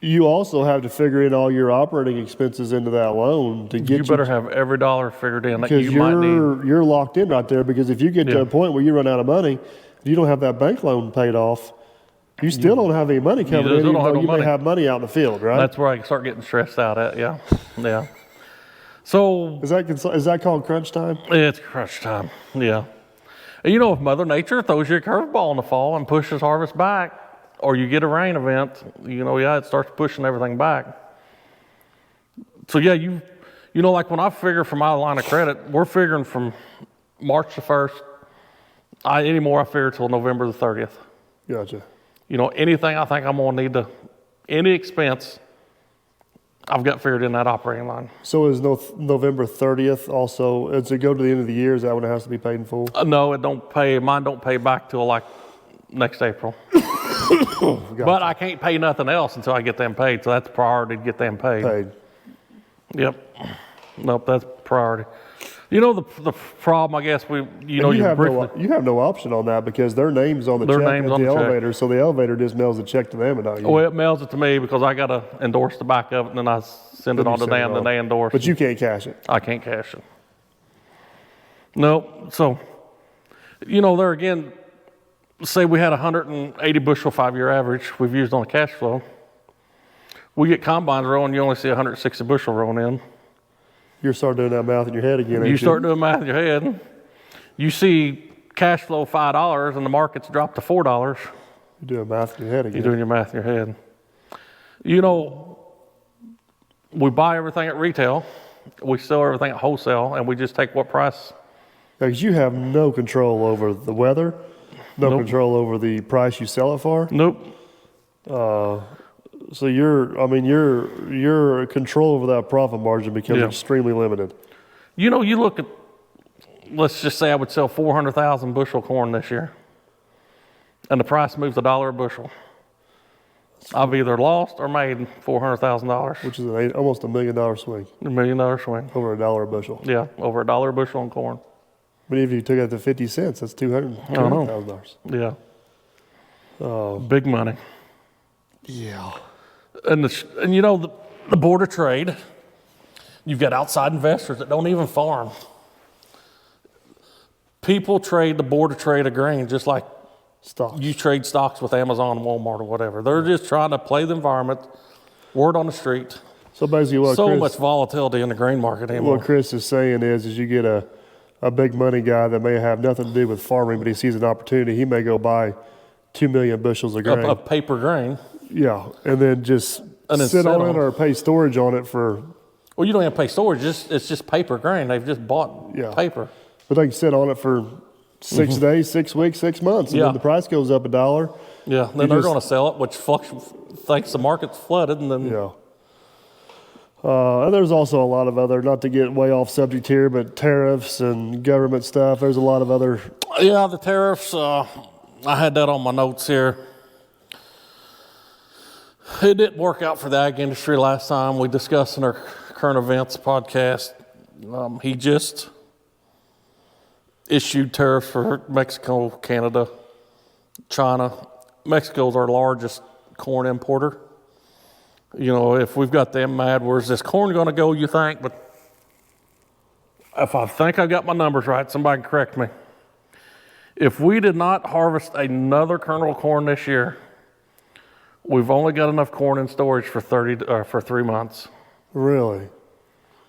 you also have to figure in all your operating expenses into that loan to get You better have every dollar figured in that because you might need. you're locked in right there. Because if you get to Yeah. a point where you run out of money, you don't have that bank loan paid off. You still don't have any money coming still in, even don't have though no you may money. have money out in the field, right? That's where I start getting stressed out at. Yeah. Yeah. So Is that called crunch time? it's crunch time. Yeah. And if Mother Nature throws you a curveball in the fall and pushes harvest back, or you get a rain event, it starts pushing everything back. So yeah, like when I figure for my line of credit, we're figuring from March the 1st. Anymore, I figure till November the 30th. Gotcha. Anything I think I'm gonna need any expense, I've got figured in that operating line. So is November 30th also, does it go to the end of the year? Is that when it has to be paid in full? No, it don't pay. Mine don't pay back till like next April. Gotcha. But I can't pay nothing else until I get them paid. So that's priority to get them paid. Yep. Nope, that's priority. The problem, I guess you have no option on that because their name's on the check at the elevator, so the elevator just mails the check to them and not you. Well, it mails it to me because I got to endorse the back of it, and then I send it on to them, and they endorse. But you can't cash it. I can't cash it. No. So, there again, say we had 180 bushel 5-year average we've used on the cash flow. We get combines rolling, you only see 160 bushel rolling in. You're starting doing that math in your head again. You start doing math in your head. You see cash flow $5 and the market's dropped to $4. You're doing math in your head again. You're doing your math in your head. We buy everything at retail, we sell everything at wholesale, and we just take what price. Because you have no control over the weather, no control over the price you sell it for. Nope. So your control over that profit margin becomes extremely limited. You look at, let's just say I would sell 400,000 bushel corn this year, and the price moves $1 a bushel. I've either lost or made $400,000. Which is almost $1 million swing. $1 million swing. Over $1 a bushel. Yeah, over $1 a bushel on corn. But if you took it to 50 cents, that's $200,000. Yeah. Big money. Yeah. And the Board of Trade, you've got outside investors that don't even farm. People trade the Board of Trade of grain just like stocks. You trade stocks with Amazon, Walmart, or whatever. They're just trying to play the environment, word on the street. So basically much volatility in the grain market anymore. What Chris is saying is you get a big money guy that may have nothing to do with farming, but he sees an opportunity. He may go buy 2 million bushels of grain. Of paper grain. Yeah, and then just sit on it or pay storage on it for... Well, you don't have to pay storage. It's just paper grain. They've just bought paper. But they can sit on it for 6 days, 6 weeks, 6 months, and then the price goes up $1. Yeah, then they're going to sell it, which thinks the market's flooded, and then... Yeah. And there's also a lot of other, not to get way off subject here, but tariffs and government stuff. There's a lot of other... Yeah, the tariffs, I had that on my notes here. It didn't work out for the ag industry last time. We discussed in our current events podcast. He just issued tariffs for Mexico, Canada, China. Mexico's our largest corn importer. If we've got them mad, where's this corn going to go, you think? But if I think I got my numbers right, somebody can correct me. If we did not harvest another kernel of corn this year, we've only got enough corn in storage for 3 months. Really?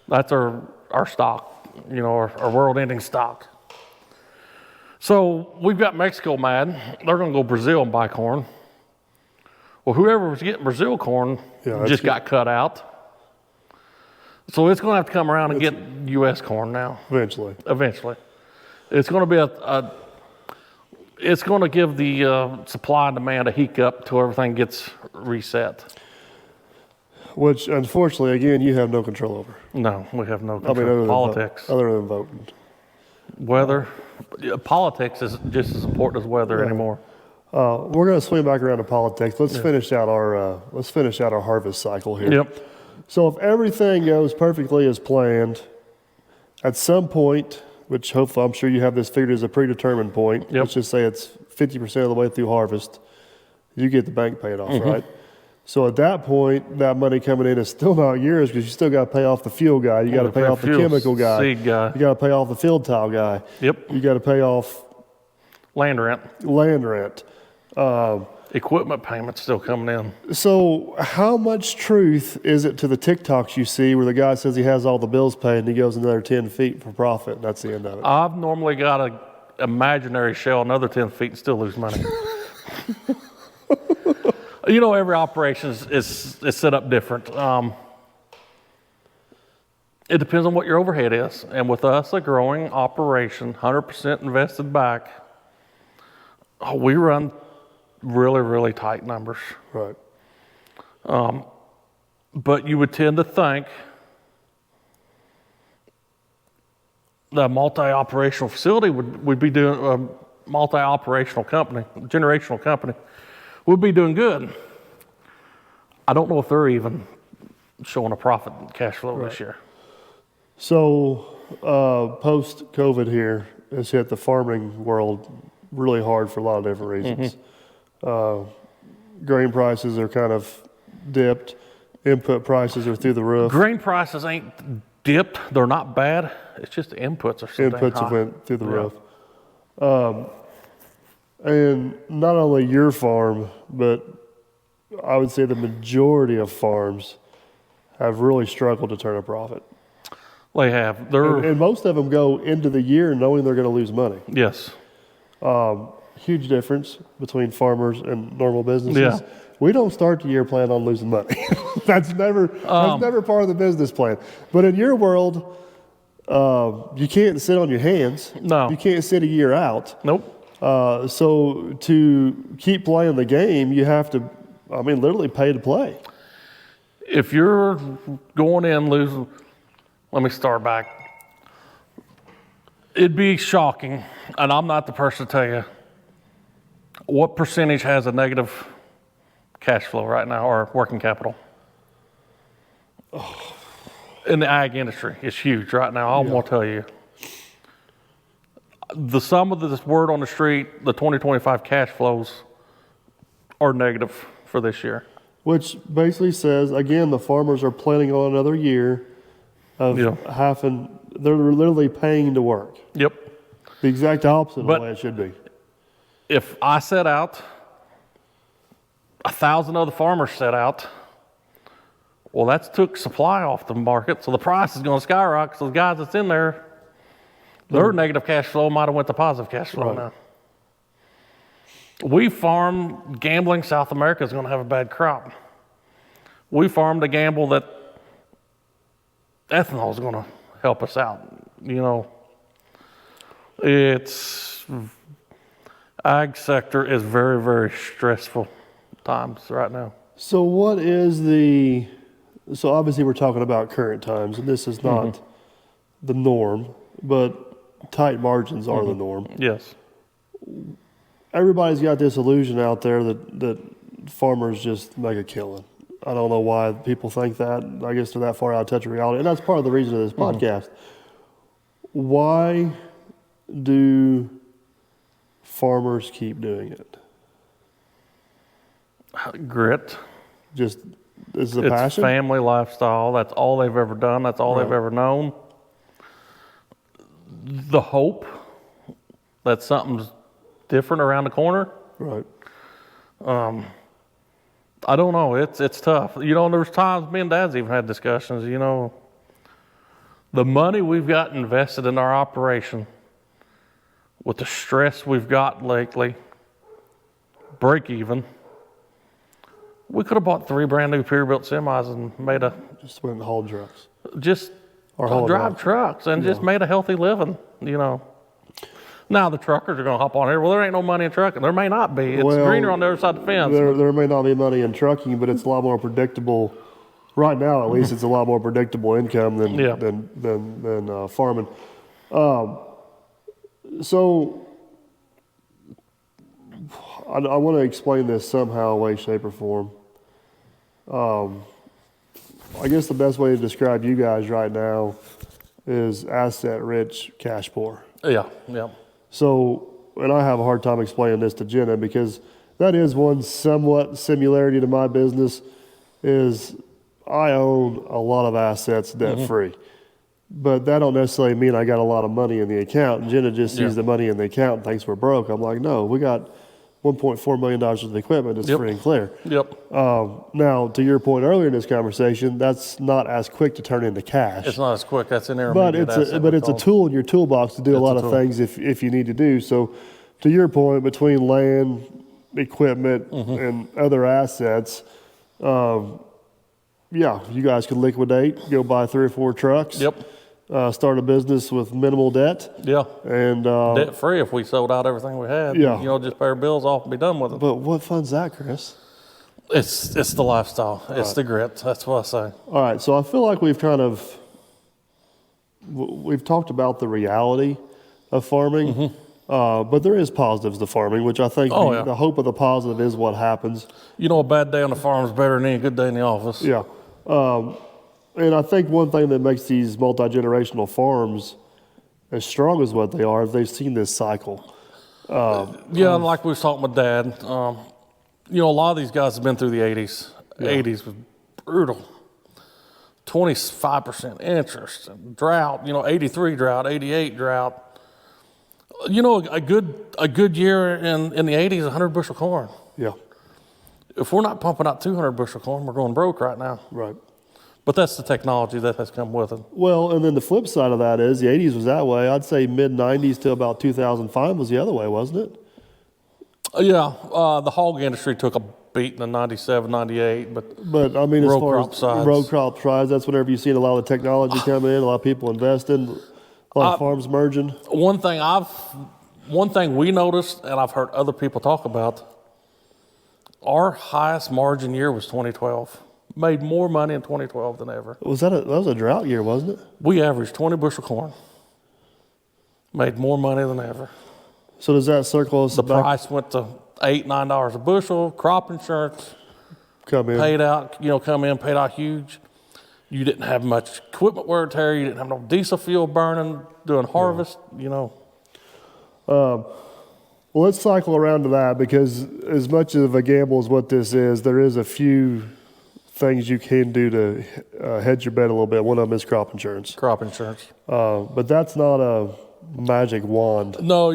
That's our stock, our world-ending stock. So we've got Mexico mad. They're going to go Brazil and buy corn. Well, whoever was getting Brazil corn just got cut out. So it's going to have to come around and get U.S. corn now. Eventually. It's going to be it's going to give the supply and demand a hiccup till everything gets reset. Which, unfortunately, again, you have no control over. No, we have no control. Politics. Other than voting. Weather. Politics is just as important as weather anymore. We're going to swing back around to politics. Let's finish out our harvest cycle here. Yep. So if everything goes perfectly as planned, at some point, which hopefully I'm sure you have this figured as a predetermined point, let's just say it's 50% of the way through harvest, you get the bank paid off, right? So at that point, that money coming in is still not yours because you still got to pay off the fuel guy. You got to pay off the chemical guy. Seed guy. You got to pay off the field tile guy. Yep. You got to pay off land rent. Equipment payments still coming in. So how much truth is it to the TikToks you see where the guy says he has all the bills paid and he goes another 10 feet for profit and that's the end of it? I've normally got imaginary shell another 10 feet and still lose money. Every operation is set up different. It depends on what your overhead is. And with us, a growing operation, 100% invested back, we run really, really tight numbers. Right. But you would tend to think the multi-operational facility would be doing, a multi-operational company, generational company, would be doing good. I don't know if they're even showing a profit in cash flow this year. So, post-COVID here has hit the farming world really hard for a lot of different reasons. Grain prices are kind of dipped. Input prices are through the roof. Grain prices ain't dipped. They're not bad. It's just the inputs are so dang Inputs high. have went through the roof. And not only your farm, but I would say the majority of farms have really struggled to turn a profit. They have. And most of them go into the year knowing they're going to lose money. Yes. Huge difference between farmers and normal businesses. Yeah. We don't start the year planning on losing money. That's never part of the business plan. But in your world, you can't sit on your hands. No. You can't sit a year out. Nope. So to keep playing the game, you have to, literally pay to play. If you're going in losing, let me start back. It'd be shocking, and I'm not the person to tell you what percentage has a negative cash flow right now or working capital. In the ag industry, it's huge right now. I'm going to tell you. The sum of this word on the street, the 2025 cash flows are negative for this year. Which basically says, again, the farmers are planning on another year of they're literally paying to work. Yep. The exact opposite of the way it should be. If I set out, 1,000 other farmers set out, well, that's took supply off the market, so the price is going to skyrocket. So the guys that's in there, their negative cash flow might have went to positive cash flow now. We farm gambling. South America is going to have a bad crop. We farm to gamble that ethanol is going to help us out. It's ag sector is very, very stressful times right now. So so obviously we're talking about current times, and this is not the norm, but tight margins are the norm. Yes. Everybody's got this illusion out there that farmers just make a killing. I don't know why people think that. I guess they're that far out of touch with reality. And that's part of the reason of this podcast. Why do farmers keep doing it? Grit. Just is a It's passion? family lifestyle. That's all they've ever done. That's all they've ever known. The hope that something's different around the corner. Right. I don't know. It's tough. There's times me and Dad's even had discussions. The money we've got invested in our operation, with the stress we've got lately, break even. We could have bought 3 brand new Peterbilt semis and made Just went and hauled trucks. Or drive trucks and just made a healthy living. Now the truckers are going to hop on here. Well, there ain't no money in trucking. There may not be. It's greener on the other side of the fence. There may not be money in trucking, but it's a lot more predictable. Right now, at least, it's a lot more predictable income than farming. So I want to explain this somehow, way, shape, or form. I guess the best way to describe you guys right now is asset-rich, cash-poor. Yeah. So, and I have a hard time explaining this to Jenna because that is one somewhat similarity to my business is I own a lot of assets debt-free. But that don't necessarily mean I got a lot of money in the account. And Jenna just sees the money in the account and thinks we're broke. I'm like, no, we got $1.4 million worth of equipment is Yep. free and clear. Yep. Now, to your point earlier in this conversation, that's not as quick to turn into cash. It's not as quick. That's an But intermediate asset. it's a tool in your toolbox to do a lot of things if you need to do. So, to your point, between land, equipment, and other assets, yeah, you guys could liquidate, go buy 3 or 4 trucks. Yep. Start a business with minimal debt. Yeah. And Debt free if we sold out everything we had. Yeah. You know, just pay our bills off and be done with it. but what fund's that, Chris? It's the lifestyle. It's the grit. That's what I say. All right, so I feel like we've talked about the reality of farming, but there is positives to farming, which I think the hope of the positive is what happens. You know, a bad day on the farm is better than any good day in the office. Yeah. And I think one thing that makes these multi-generational farms as strong as what they are is they've seen this cycle. Yeah, and like we was talking with Dad, you know, a lot of these guys have been through the 80s. Yeah. 80s was brutal. 25% interest, and drought, you know, 83 drought, 88 drought. You know, a good year in the 80s, 100 bushel corn. Yeah, If we're not pumping out 200 bushel corn, we're going broke right now. right. But that's the technology that has come with it. Well, and then the flip side of that is the 80s was that way. I'd say mid-90s to about 2005 was the other way, wasn't it? Yeah, the hog industry took a beating in 97, 98, But I mean, as Row far crop as size. row crop size, that's whenever you've seen a lot of technology come in, a lot of people investing, a lot of farms merging. one thing we noticed, and I've heard other people talk about, our highest margin year was 2012. Made more money in 2012 than ever. That was a drought year, wasn't it? We averaged 20 bushel corn. Made more money than ever. So does that circle us The back? price went to $8, $9 a bushel. Crop insurance Come in. paid out, come in, paid out huge. You didn't have much equipment wear and tear. You didn't have no diesel fuel burning, doing harvest, Well, let's cycle around to that because as much of a gamble as what this is, there is a few things you can do to hedge your bet a little bit. One of them is crop insurance. Crop insurance. But that's not a magic wand. No,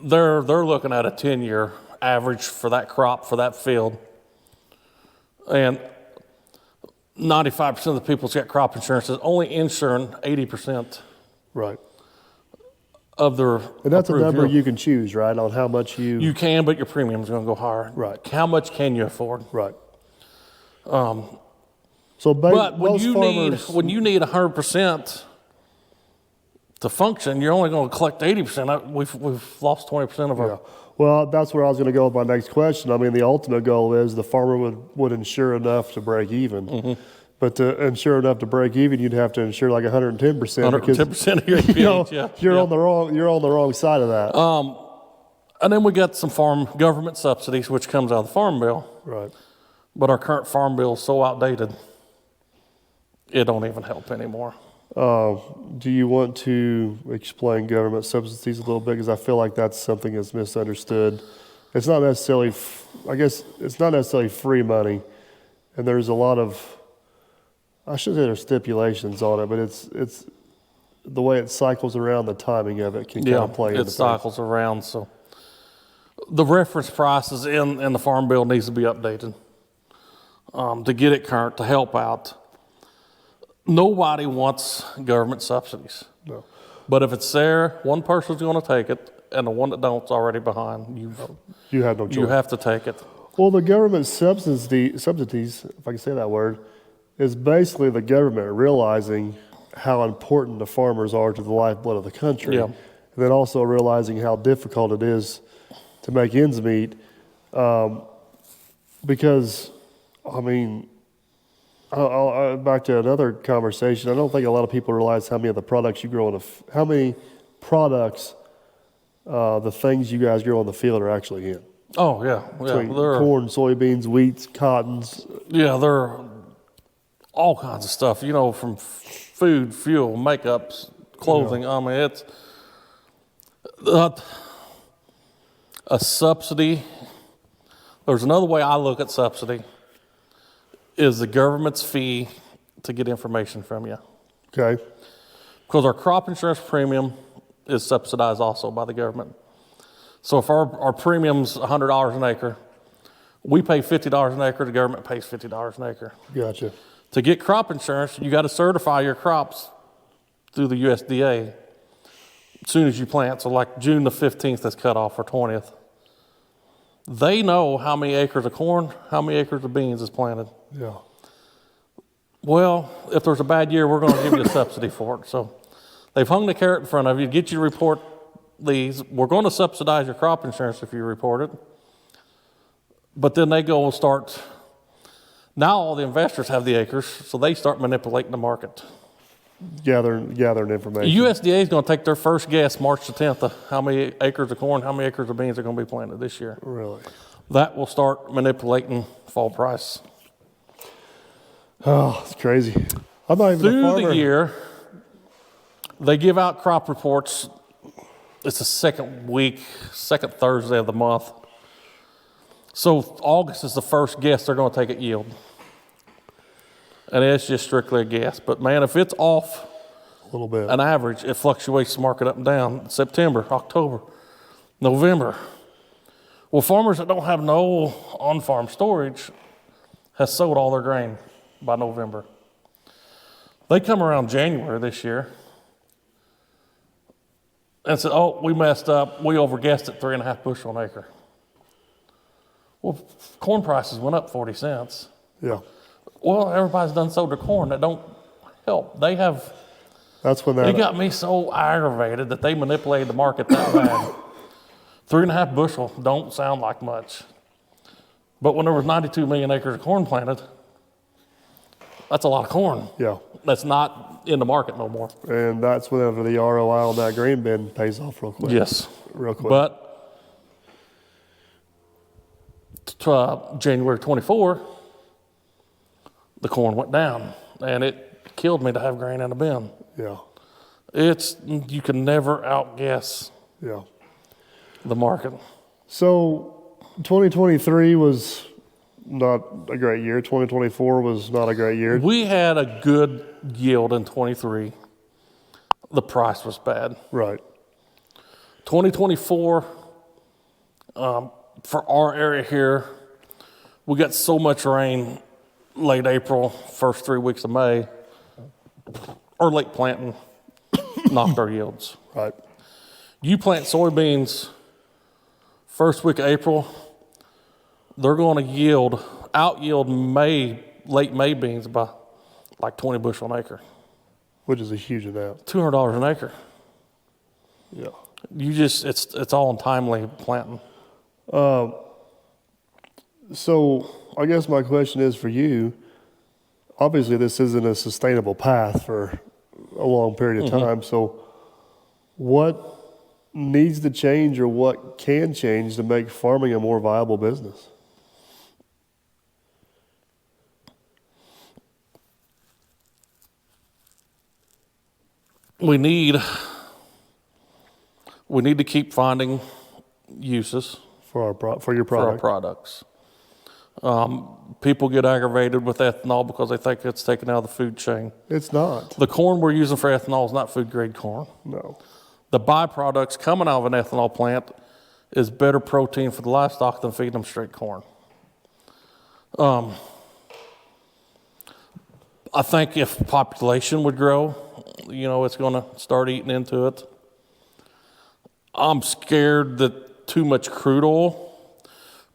they're looking at a 10-year average for that crop, for that field. And 95% of the people who's got crop insurance is only insuring 80% Right. of their And that's a approved number yield. you can choose, right, on how much You can, but your premium's going to go higher. Right. How much can you afford? Right. But when most you farmers, need 100% to function, you're only going to collect 80%. We've lost 20% of our. Yeah. Well, that's where I was going to go with my next question. I mean, the ultimate goal is the farmer would insure enough to break even. But to insure enough to break even, you'd have to insure like 110% because 110% of your APH, you're on the wrong side of that. And then we got some farm government subsidies, which comes out of the Farm Bill. Right. But our current Farm Bill is so outdated, it don't even help anymore. Do you want to explain government subsidies a little bit? Because I feel like that's something that's misunderstood. It's not necessarily, I guess, it's not necessarily free money, and there's a lot of, I shouldn't say there's stipulations on it, but it's the way it cycles around, the timing of it can kind of play into it cycles around. So the reference prices in the Farm Bill needs to be updated to get it current, to help out. Nobody wants government subsidies. No. But if it's there, one person's going to take it, and the one that don't's already behind. You have no choice. You have to take it. Well, the government subsidies, if I can say that word, is basically the government realizing how important the farmers are to the lifeblood of the country. Yeah. And then also realizing how difficult it is to make ends meet. Because, I mean, back to another conversation, I don't think a lot of people realize how many of the products you grow how many products the things you guys grow on the field are actually in. Oh, yeah. Between corn, soybeans, wheats, cottons. Yeah, they're all kinds of stuff, from food, fuel, makeups, clothing. Yeah. I mean, it's a subsidy. There's another way I look at subsidy is the government's fee to get information from you. Okay. Because our crop insurance premium is subsidized also by the government. So if our premium's $100 an acre, we pay $50 an acre, the government pays $50 an acre. Gotcha. To get crop insurance, you got to certify your crops through the USDA as soon as you plant. So like June the 15th is cut off, or 20th. They know how many acres of corn, how many acres of beans is planted. Yeah. Well, if there's a bad year, we're going to give you a subsidy for it. So they've hung the carrot in front of you, get you to report these. We're going to subsidize your crop insurance if you report it. But then they go and start, now all the investors have the acres, so they start manipulating the market. Gathering information. The USDA is going to take their first guess March the 10th of how many acres of corn, how many acres of beans are going to be planted this year. Really? That will start manipulating fall price. Oh, it's crazy. I'm not even a Through farmer. the year, they give out crop reports. It's the second Thursday of the month. So August is the first guess they're going to take at yield. And it's just strictly a guess. But man, if it's off A little bit. an average, it fluctuates the market up and down. September, October, November. Well, farmers that don't have no on-farm storage has sold all their grain by November. They come around January this year and said, oh, we messed up. We overguessed at 3.5 bushel an acre. Well, corn prices went up 40 cents. Yeah. Well, everybody's done sold their corn. That don't help. That's when that. It got me so aggravated that they manipulated the market that bad. 3.5 bushel don't sound like much. But when there was 92 million acres of corn planted, that's a lot of corn. Yeah. That's not in the market no more. And that's whenever the ROI on that grain bin pays off real quick. Yes. Real quick. But January 24, the corn went down, and it killed me to have grain in a bin. Yeah. You can never outguess Yeah. the market. So 2023 was not a great year. 2024 was not a great year. We had a good yield in 23. The price was bad. Right. 2024, for our area here, we got so much rain late April, first 3 weeks of May, or late planting, knocked our yields. Right. You plant soybeans first week of April, they're going to out-yield late May beans by like 20 bushel an acre. Which is a huge amount. $200 an acre. Yeah. It's all in timely planting. So I guess my question is for you, obviously this isn't a sustainable path for a long period of time. So what needs to change, or what can change to make farming a more viable business? We need to keep finding uses For your for our product. products. People get aggravated with ethanol because they think it's taken out of the food chain. It's not. The corn we're using for ethanol is not food grade corn. No. The byproducts coming out of an ethanol plant is better protein for the livestock than feeding them straight corn. I think if population would grow, it's going to start eating into it. I'm scared that too much crude oil,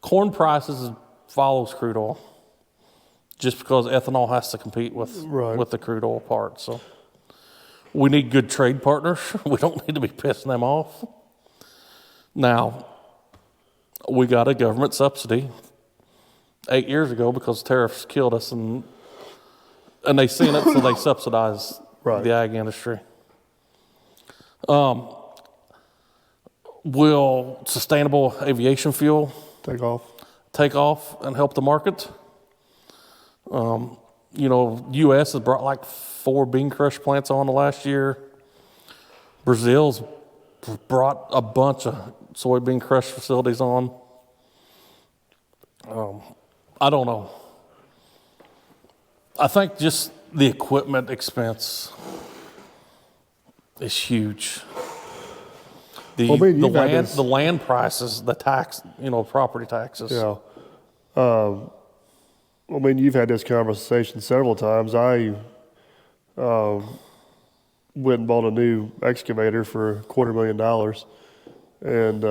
corn prices follows crude oil, just because ethanol has to compete with the crude oil part. So we need good trade partners. We don't need to be pissing them off. Now, we got a government subsidy 8 years ago because tariffs killed us, and they seen it, so they subsidized the ag industry. Will sustainable aviation fuel take off and help the market? U.S. has brought like 4 bean crush plants on the last year. Brazil's brought a bunch of soybean crush facilities on. I don't know. I think just the equipment expense is huge. The Well, I mean, the you've had land this- the land prices, the tax, property taxes. Yeah. I mean, you've had this conversation several times. I went and bought a new excavator for $250,000 and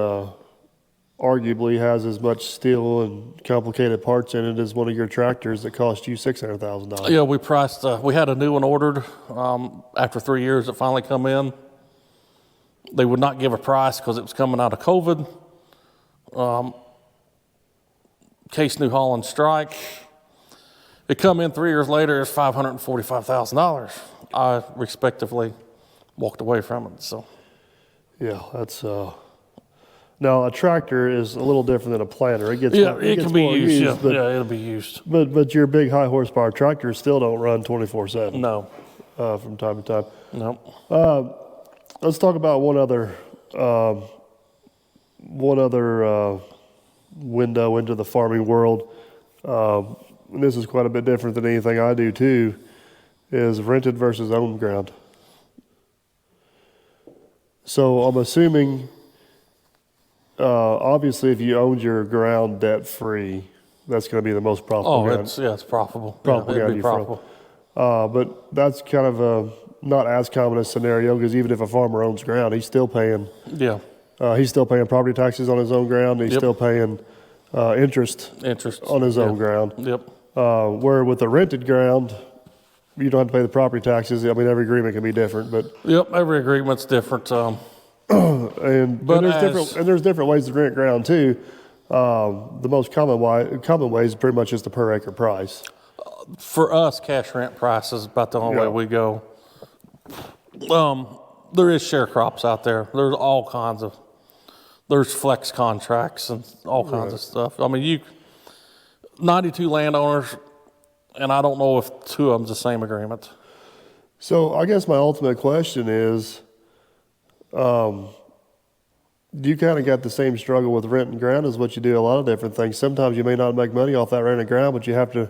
arguably has as much steel and complicated parts in it as one of your tractors that cost you $600,000. Yeah, we priced. We had a new one ordered. After 3 years, it finally come in. They would not give a price because it was coming out of COVID. Case New Holland strike. It come in 3 years later. It's $545,000. I respectively walked away from it. So Yeah, that's now a tractor is a little different than a planter. It gets yeah, it it gets can be more used. Yeah, but, yeah, it'll be used. but your big high horsepower tractors still don't run 24/7 No, from time to time. no. Let's talk about one other window into the farming world. And this is quite a bit different than anything I do too. Is rented versus owned ground. So I'm assuming, obviously, if you owned your ground debt free, that's going to be the most profitable. It's profitable. Profitable Yeah, ground it'd be you farm. profitable. But that's kind of a not as common a scenario because even if a farmer owns ground, he's still paying Yeah, property taxes on his own ground. And he's Yep. still paying interest interest on his own ground. Yep. Where with the rented ground, you don't have to pay the property taxes. I mean, every agreement can be different, but Yep. Every agreement's different. But there's different ways to rent ground too. The most common way is pretty much just the per acre price. For us, cash rent price is about the only Yeah. way we go. There is sharecrops out there. There's all kinds of. There's flex contracts and all kinds of stuff. I mean, 92 landowners, and I don't know if 2 of them's the same agreement. So I guess my ultimate question is, you kind of got the same struggle with renting ground as what you do a lot of different things. Sometimes you may not make money off that rented ground, but you have to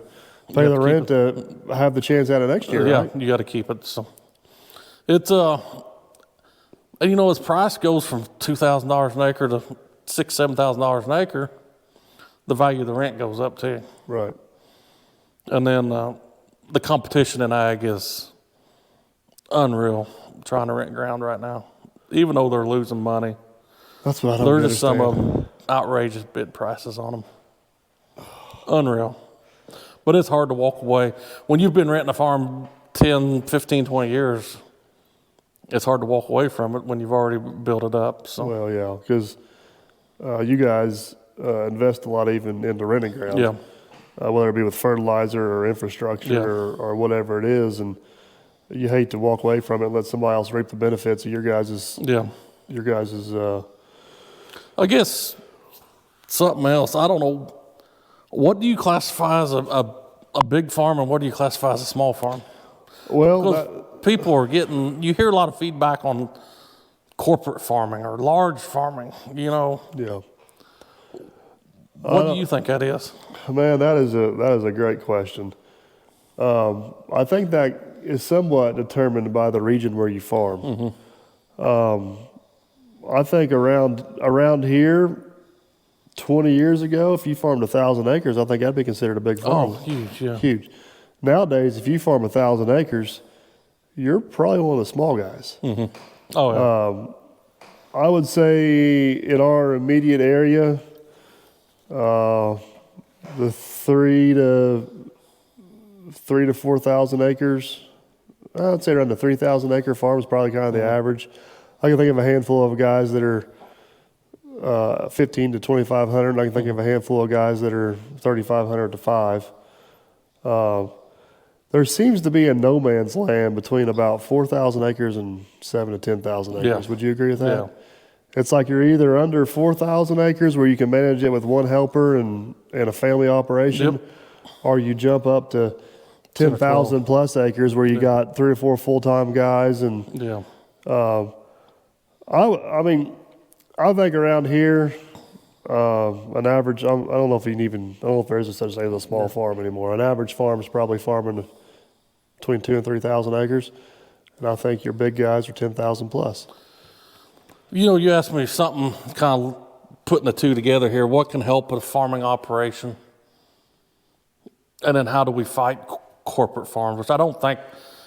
pay have the to rent to have the chance at it next year, Yeah, right? you got to keep it. So it's as price goes from $2,000 an acre to $7,000 an acre, the value of the rent goes up too. Right. And then the competition in ag is unreal. Trying to rent ground right now, even though they're losing money. That's what I don't There's just some understand. of them outrageous bid prices on them. Unreal. But it's hard to walk away. When you've been renting a farm 10, 15, 20 years, it's hard to walk away from it when you've already built it up. So Well, yeah, because you guys invest a lot even into renting ground. yeah, Whether it be with fertilizer or infrastructure Yeah. or whatever it is, and you hate to walk away from it and let somebody else reap the benefits of your guys' yeah. I guess something else. I don't know. What do you classify as a big farm and what do you classify as a small farm? well, Because people are you hear a lot of feedback on corporate farming or large farming, yeah. What do you think that is? Man, that is a great question. I think that is somewhat determined by the region where you farm. I think around here, 20 years ago, if you farmed 1,000 acres, I think that'd be considered a big farm. Oh, huge, yeah. Huge. Nowadays, if you farm 1,000 acres, you're probably one of the small guys. Oh, yeah. I would say in our immediate area, the 3 to 4,000 acres. I'd say around the 3,000 acre farm is probably kind of the average. I can think of a handful of guys that are 15 to 2,500. And I can think of a handful of guys that are 3,500 to 5. There seems to be a no man's land between about 4,000 acres and 7 to 10,000 acres. Yeah. Would you agree with that? Yeah. It's like you're either under 4,000 acres where you can manage it with one helper and a family operation, Yep. or you jump up to 10,000 plus acres where you got 3 or 4 full-time guys. And Yeah. I mean, I think around here, an average, I don't know if I don't know if there is such thing as a small farm anymore. An average farm is probably farming between 2,000 and 3,000 acres. And I think your big guys are 10,000 plus. You asked me something, kind of putting the two together here. What can help a farming operation? And then how do we fight corporate farms? Which I don't think,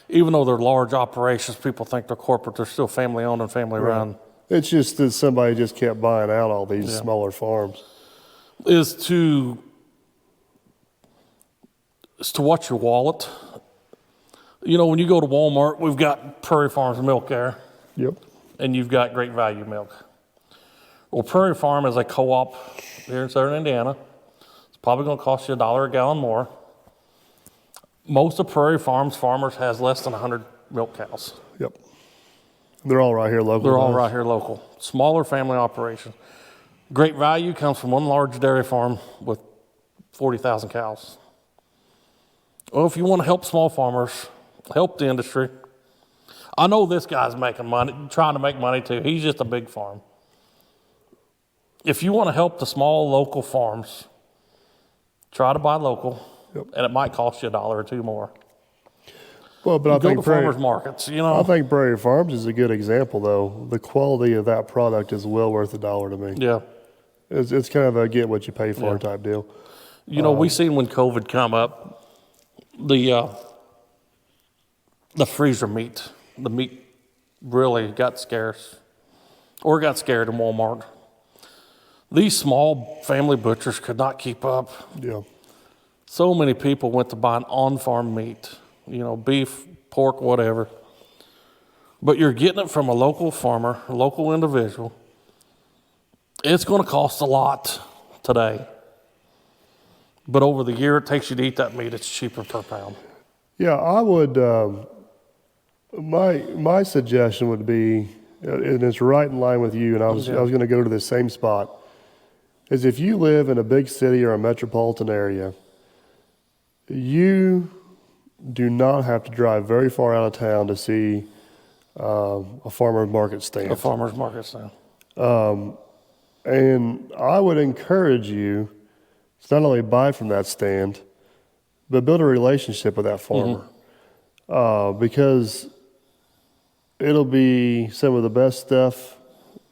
even though they're large operations, people think they're corporate. They're still family owned and family run. It's just that somebody just kept buying out all these smaller farms. Is to watch your wallet. When you go to Walmart, we've got Prairie Farms milk there. Yep. And you've got Great Value milk. Well, Prairie Farm is a co-op here in southern Indiana. It's probably going to cost you $1 a gallon more. Most of Prairie Farm's farmers has less than 100 milk cows. Yep. They're all right here local. They're all right here local. Smaller family operations. Great Value comes from one large dairy farm with 40,000 cows. Well, if you want to help small farmers, help the industry. I know this guy's making money, trying to make money too. He's just a big farm. If you want to help the small local farms, try to buy local, and it might cost you $1 or $2 more. Well, but I go think to farmers markets, I think Prairie Farms is a good example, though. The quality of that product is well worth $1 to me. Yeah. It's kind of a get what you pay for type deal. We seen when COVID come up, the freezer meat, the meat really got scarce, or got scared in Walmart. These small family butchers could not keep up. Yeah. So many people went to buying on-farm meat, beef, pork, whatever. But you're getting it from a local farmer, a local individual. It's going to cost a lot today. But over the year it takes you to eat that meat, it's cheaper per pound. Yeah, I would, my suggestion would be, and it's right in line with you, and I was going to go to the same spot, is if you live in a big city or a metropolitan area, you do not have to drive very far out of town to see a farmer's market stand. A farmer's market stand. And I would encourage you to not only buy from that stand, but build a relationship with that farmer. Because it'll be some of the best stuff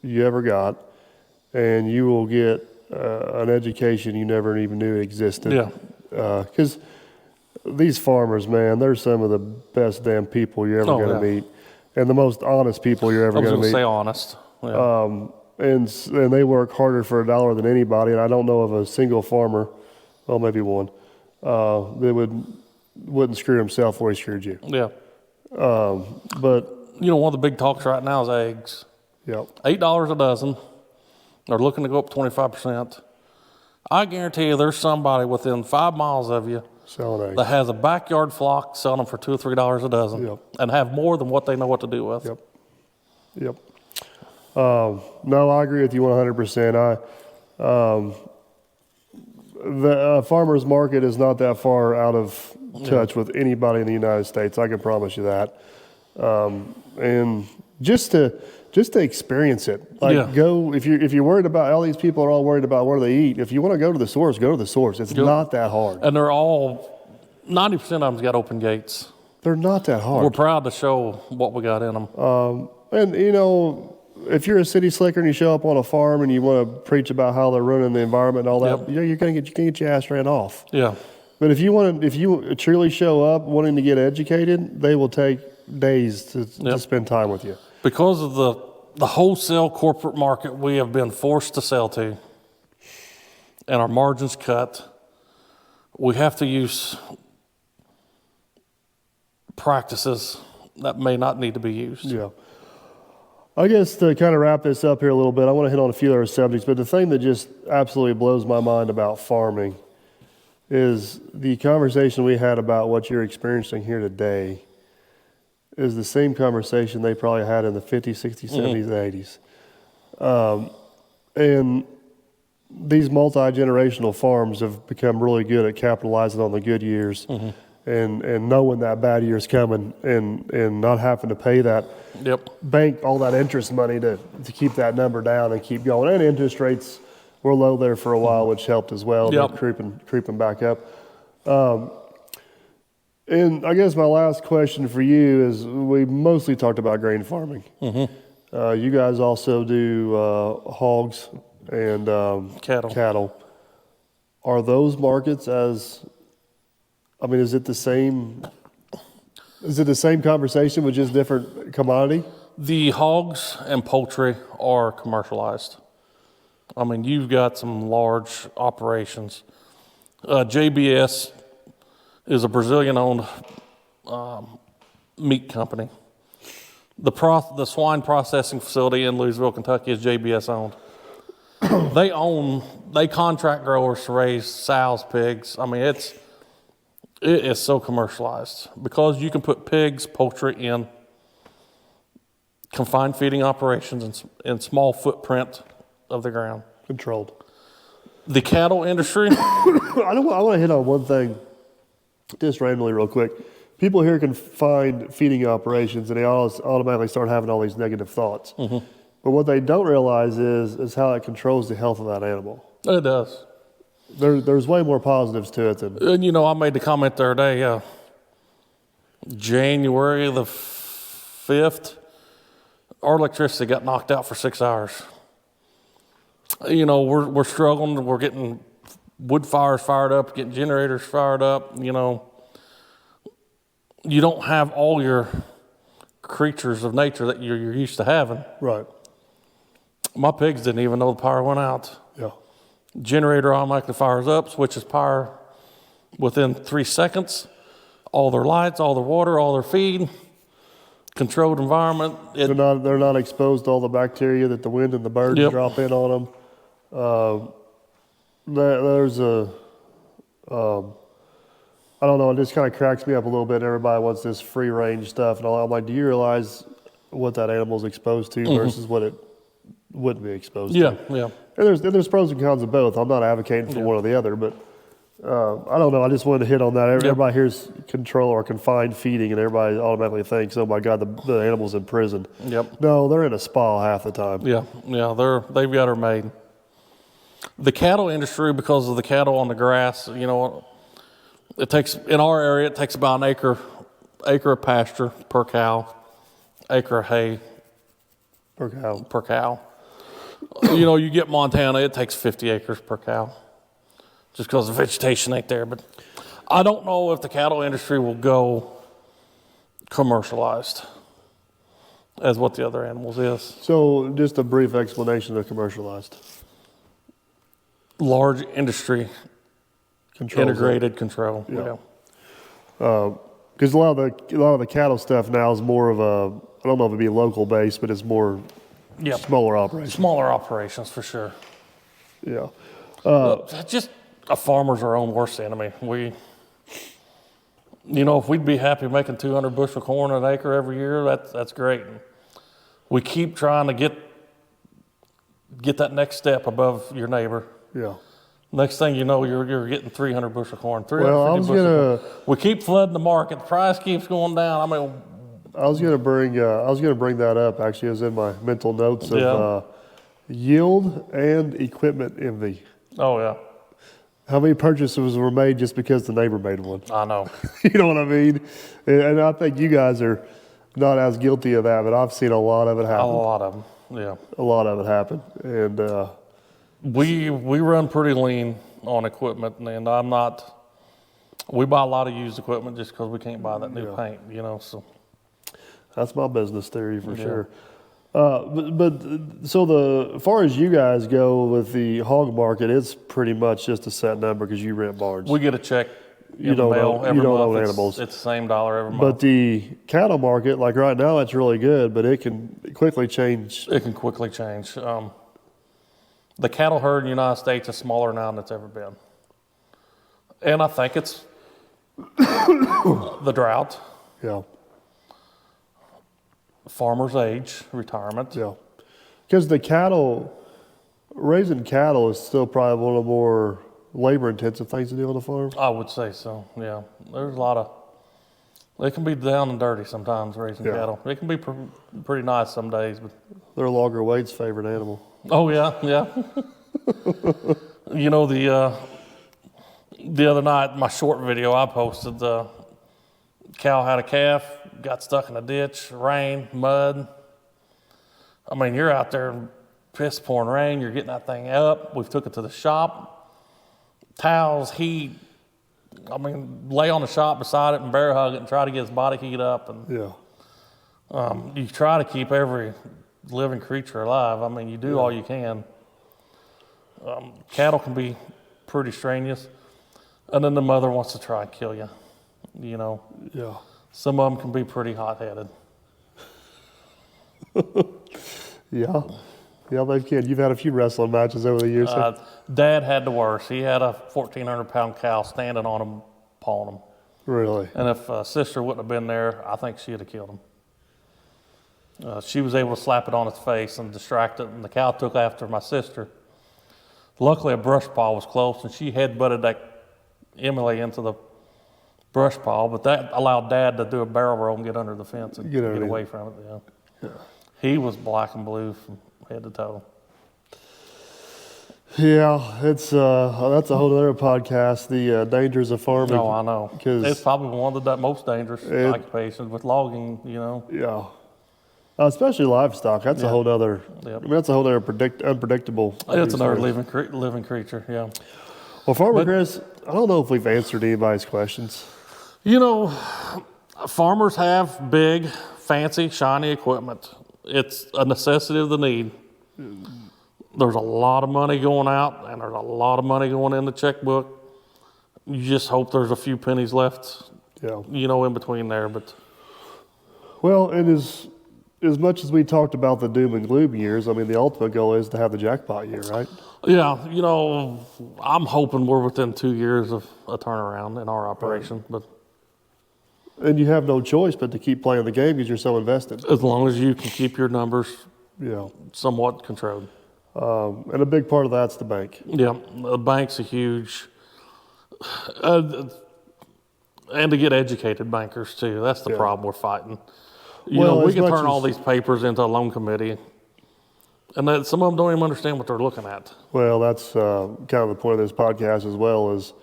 you ever got, and you will get an education you never even knew existed. Yeah. Because these farmers, man, they're some of the best damn people you're ever going to meet, and the most honest people you're ever going to meet. Say honest. Yeah. And they work harder for $1 than anybody. And I don't know of a single farmer, well, maybe one, that wouldn't screw himself before he screwed you. Yeah. But one of the big talks right now is eggs. Yep. $8 a dozen. They're looking to go up 25%. I guarantee you, there's somebody within 5 miles of you selling eggs that has a backyard flock selling them for $2 or $3 a dozen, and have more than what they know what to do with. Yep. No, I agree with you 100%. The farmer's market is not that far out of touch with anybody in the United States. I can promise you that. And just to experience it, go if you're worried about, all these people are all worried about where they eat. If you want to go to the source, go to the source. It's not that hard. And they're all 90% of them's got open gates. They're not that hard. We're proud to show what we got in them. And if you're a city slicker and you show up on a farm and you want to preach about how they're ruining the environment and all that, you're going to get your ass ran off. Yeah. But if you truly show up wanting to get educated, they will take days to spend time with you. Because of the wholesale corporate market we have been forced to sell to, and our margins cut, we have to use practices that may not need to be used. Yeah. I guess to kind of wrap this up here a little bit, I want to hit on a few other subjects, but the thing that just absolutely blows my mind about farming is the conversation we had about what you're experiencing here today is the same conversation they probably had in the 50s, 60s, 70s, and 80s. And these multi-generational farms have become really good at capitalizing on the good years and knowing that bad year's coming and not having to pay that bank all that interest money to keep that number down and keep going. And interest rates were low there for a while, which helped as well. They're creeping back up. And I guess my last question for you is, we mostly talked about grain farming. You guys also do hogs and Cattle. Are those markets as? I mean, is it the same? Is it the same conversation with just different commodity? The hogs and poultry are commercialized. I mean, you've got some large operations. JBS is a Brazilian-owned meat company. The swine processing facility in Louisville, Kentucky is JBS owned. They contract growers to raise sows, pigs. I mean, it is so commercialized because you can put pigs, poultry in confined feeding operations in small footprint of the ground. Controlled. The cattle industry. I want to hit on one thing, just randomly, real quick. People here can find feeding operations, and they always automatically start having all these negative thoughts. Mm-hmm. But what they don't realize is how it controls the health of that animal. It does. There's way more positives to it than. And I made the comment the other day. January the 5th, our electricity got knocked out for 6 hours. We're struggling. We're getting wood fires fired up, getting generators fired up. You don't have all your creatures of nature that you're used to having. Right. My pigs didn't even know the power went out. Yeah. Generator automatically fires up, switches power within 3 seconds. All their lights, all their water, all their feed, controlled environment. They're not exposed to all the bacteria that the wind and the birds drop in on them. There's I don't know, it just kind of cracks me up a little bit. Everybody wants this free range stuff and all. I'm like, do you realize what that animal's exposed to versus what it wouldn't be exposed to? Yeah. And there's pros and cons of both. I'm not advocating for one or the other, but I don't know. I just wanted to hit on that. Everybody hears control or confined feeding, and everybody automatically thinks, "Oh my God, the animal's in prison." Yep. No, they're in a spa half the time. Yeah. They've got her made. The cattle industry, because of the cattle on the grass, it takes in our area. It takes about an acre of pasture per cow, acre of hay Per cow. per cow. You get Montana, it takes 50 acres per cow, just because the vegetation ain't there. But I don't know if the cattle industry will go commercialized as what the other animals is. So, just a brief explanation of commercialized. Large industry, Controls integrated control. Yeah. Because a lot of the cattle stuff now is more of a, I don't know if it'd be local based, but it's more smaller operations. Smaller operations for sure. Yeah. Just a farmer's our own worst enemy. If we'd be happy making 200 bushel corn an acre every year, that's great. We keep trying to get that next step above your neighbor. Yeah. Next thing you know, you're getting 300 bushel corn. We keep flooding the market. The price keeps going down. I mean, I was gonna bring that up. Actually, it was in my mental notes of yield and equipment envy. Oh yeah. How many purchases were made just because the neighbor made one? I know. You know what I mean? And I think you guys are not as guilty of that, but I've seen a lot of it happen. A lot of them. Yeah. A lot of it happen, and we run pretty lean on equipment, and I'm not. We buy a lot of used equipment just because we can't buy that new paint, So that's my business theory for sure. But so as far as you guys go with the hog market, it's pretty much just a set number because you rent barns. We get a check. You don't own animals. It's the same dollar every month. But the cattle market, like right now, it's really good, but it can quickly change. It can quickly change. The cattle herd in the United States is smaller now than it's ever been. And I think it's the drought, Yeah. farmer's age, retirement. Yeah. Because raising cattle is still probably one of the more labor-intensive things to do on the farm. I would say so, yeah. There's a lot of, they can be down and dirty sometimes raising cattle. It can be pretty nice some days. But They're Logger Wade's favorite animal. Oh, yeah. The other night, my short video I posted, the cow had a calf, got stuck in a ditch, rain, mud. I mean, you're out there, piss pouring rain, you're getting that thing up. We've took it to the shop. Towels, heat. I mean, lay on the shop beside it and bear hug it and try to get his body heat up. And you try to keep every living creature alive. I mean, you do all you can. Cattle can be pretty strenuous. And then the mother wants to try and kill you, you know. Yeah. Some of them can be pretty hot-headed. Yeah. Yeah, they can. You've had a few wrestling matches over the years. Dad had the worst. He had a 1,400-pound cow standing on him, pawing him. Really? And if sister wouldn't have been there, I think she'd have killed him. She was able to slap it on its face and distract it, and the cow took after my sister. Luckily, a brush pile was close, and she head-butted that Emily into the brush pile, but that allowed Dad to do a barrel roll and get under the fence and get away from it. Yeah. He was black and blue from head to toe. Yeah, it's that's a whole other podcast. The dangers of farming. No, I know. It's probably one of the most dangerous occupations with logging. You know. Yeah. Especially livestock. That's a whole other. I mean, that's a whole other unpredictable. It's another living creature. Yeah. Well, Farmer Chris, I don't know if we've answered anybody's questions. You know, farmers have big, fancy, shiny equipment. It's a necessity of the need. There's a lot of money going out, and there's a lot of money going in the checkbook. You just hope there's a few pennies left, you know, in between there. But well, and as much as we talked about the doom and gloom years, I mean, the ultimate goal is to have the jackpot year, right? Yeah, you know, I'm hoping we're within 2 years of a turnaround in our operation, but. And you have no choice but to keep playing the game because you're so invested. As long as you can keep your numbers somewhat controlled. And a big part of that's the bank. Yeah, the bank's a huge, and to get educated bankers too. That's the problem we're fighting. You know, we can turn all these papers into a loan committee, and some of them don't even understand what they're looking at. Well, that's kind of the point of this podcast as well is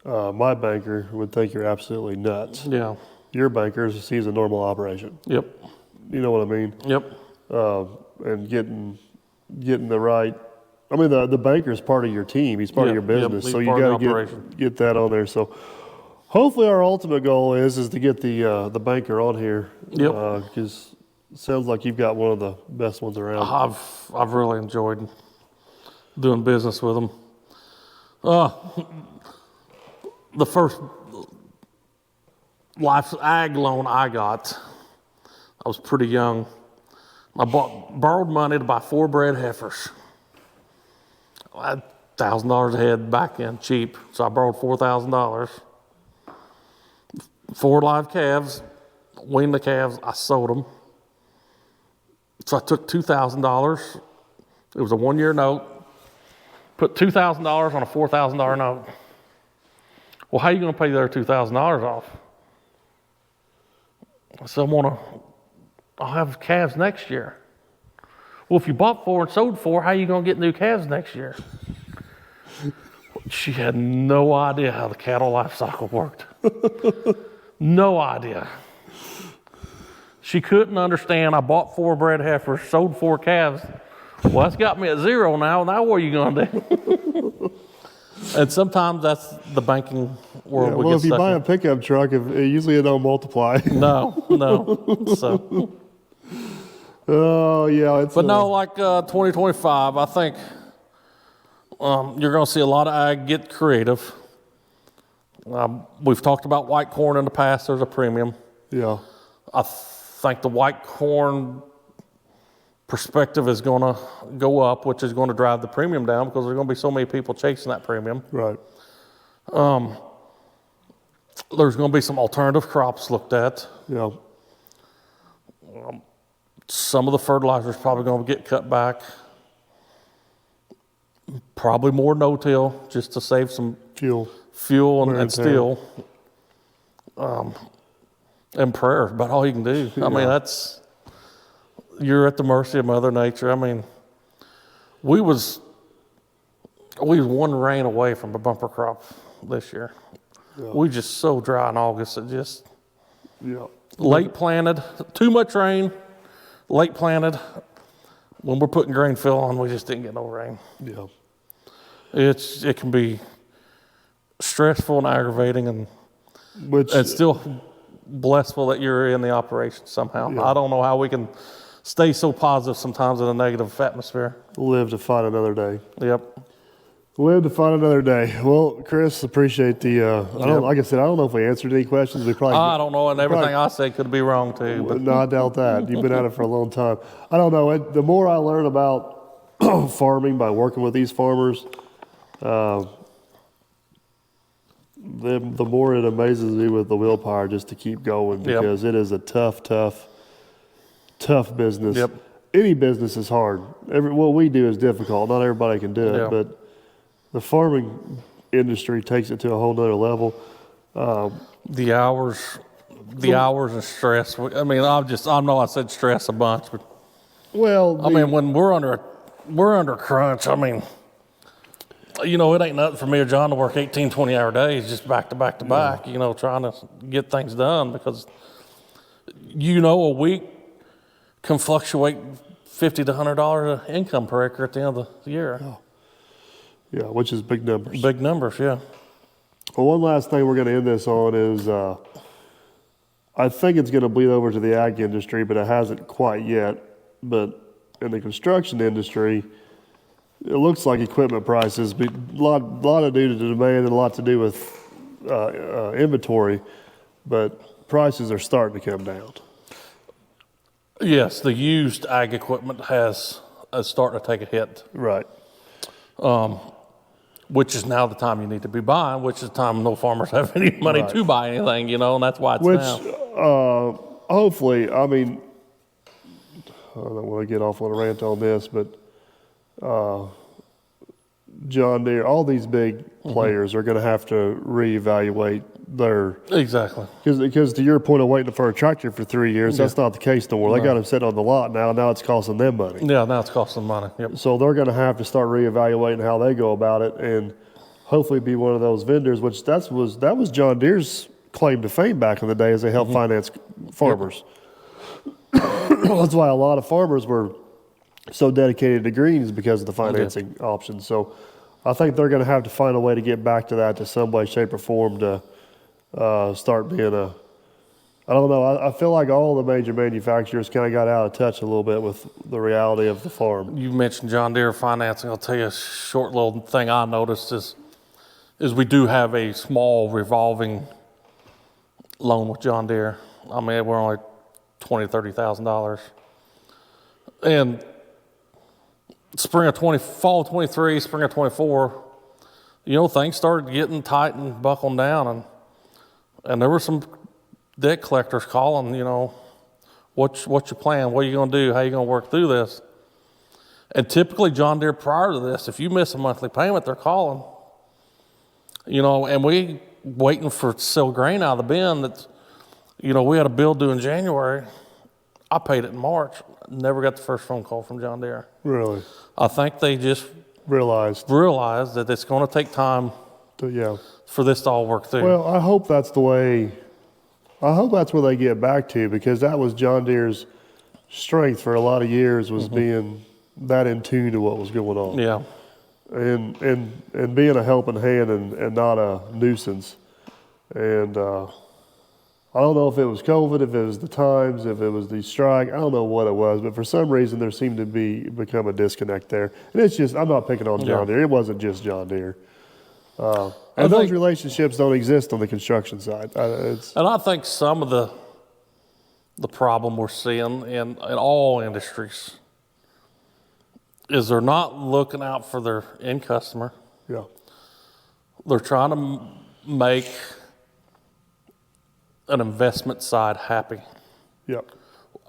my banker would think you're absolutely nuts. Yeah. Your banker sees a normal operation. Yep. You know what I mean? Yep. And getting the right. I mean, the banker is part of your team. He's part of your business, so you got to get that on there. So, hopefully, our ultimate goal is to get the banker on here. Yep. Because it sounds like you've got one of the best ones around. I've really enjoyed doing business with him. The first life ag loan I got, I was pretty young. I borrowed money to buy 4 bred heifers. I had $1,000 a head back in, cheap, so I borrowed $4,000. 4 live calves, weaned the calves, I sold them. So I took $2,000. It was a 1-year note. Put $2,000 on a $4,000 note. Well, how are you going to pay the other $2,000 off? So I'll have calves next year. Well, if you bought 4 and sold 4, how are you going to get new calves next year? She had no idea how the cattle life cycle worked. No idea. She couldn't understand. I bought 4 bred heifers, sold 4 calves. Well, that's got me at 0 now. Now what are you going to do? And sometimes that's the banking world. Well, if you buy a pickup truck, usually it don't multiply. No. So. Oh yeah, but no, like 2025, I think you're going to see a lot of ag get creative. We've talked about white corn in the past. There's a premium. Yeah. I think the white corn perspective is going to go up, which is going to drive the premium down because there's going to be so many people chasing that premium. Right. There's going to be some alternative crops looked at. Yeah. Some of the fertilizers probably going to get cut back. Probably more no-till just to save some fuel and steel. And prayer, about all you can do. I mean, you're at the mercy of Mother Nature. I mean, we was 1 rain away from a bumper crop this year. Yeah. We just so dry in August. It just late planted, too much rain, late planted, when we're putting grain fill on, we just didn't get no rain. Yeah. It can be stressful and aggravating, and Which it's still blissful that you're in the operation somehow. Yeah. I don't know how we can stay so positive sometimes in a negative atmosphere. live to fight another day. Yep. Live to fight another day. Well, Chris, appreciate the. Like I said, I don't know if we answered any questions. We probably. I don't know, and everything I said could be wrong too. But No, I doubt that. You've been at it for a long time. I don't know. The more I learn about farming by working with these farmers, the more it amazes me with the willpower just to keep going, because it is a tough business. Yep. Any business is hard. What we do is difficult. Not everybody can do it, Yeah. but the farming industry takes it to a whole nother level. the hours and stress. I mean, I know I said stress a bunch, but Well, I mean, when we're under crunch, I mean, it ain't nothing for me or John to work 18, 20-hour days just back to back to back, trying to get things done, because, a week can fluctuate $50 to $100 income per acre at the end of the year. yeah, which is big numbers. Big numbers, yeah. Well, one last thing we're going to end this on is I think it's going to bleed over to the ag industry, but it hasn't quite yet. But in the construction industry, it looks like equipment prices, but a lot to do to demand and a lot to do with inventory, but prices are starting to come down. Yes, the used ag equipment is starting to take a hit, Right. which is now the time you need to be buying, which is the time no farmers have any money Right. to buy anything, and that's why it's Which, down. hopefully, I mean, I don't want to get off on a rant on this, but John Deere, all these big players are going to have to reevaluate their. Exactly. Because to your point of waiting for a tractor for 3 years, that's not the case no more. They got them sitting on the lot now. Now it's costing them money. Yeah, now it's costing money. Yep. So they're going to have to start reevaluating how they go about it, and hopefully be one of those vendors. Which that was John Deere's claim to fame back in the day, as they helped finance farmers. That's why a lot of farmers were so dedicated to greens, because of the financing options. So I think they're going to have to find a way to get back to that to some way, shape, or form to start being I don't know. I feel like all the major manufacturers kind of got out of touch a little bit with the reality of the farm. You mentioned John Deere financing. I'll tell you a short little thing I noticed is we do have a small revolving loan with John Deere. I mean, we're only $20,000, $30,000. And fall of 23, spring of 24, things started getting tight and buckling down, and there were some debt collectors calling, what's your plan? What are you going to do? How are you going to work through this? And typically John Deere, prior to this, if you miss a monthly payment, they're calling. And we waiting for to sell grain out of the bin that, we had a bill due in January. I paid it in March. Never got the first phone call from John Deere. Really I think they just realized that it's going to take time for this to all work through. Well, I hope that's the way. I hope that's where they get back to, because that was John Deere's strength for a lot of years, was being that in tune to what was going on. Yeah. And being a helping hand and not a nuisance. And I don't know if it was COVID, if it was the times, if it was the strike. I don't know what it was, but for some reason there seemed to become a disconnect there. And it's just, I'm not picking on John Deere. It wasn't just John Deere. And those relationships don't exist on the construction side. And I think some of the problem we're seeing in all industries is they're not looking out for their end customer. Yeah. They're trying to make an investment side happy. Yep.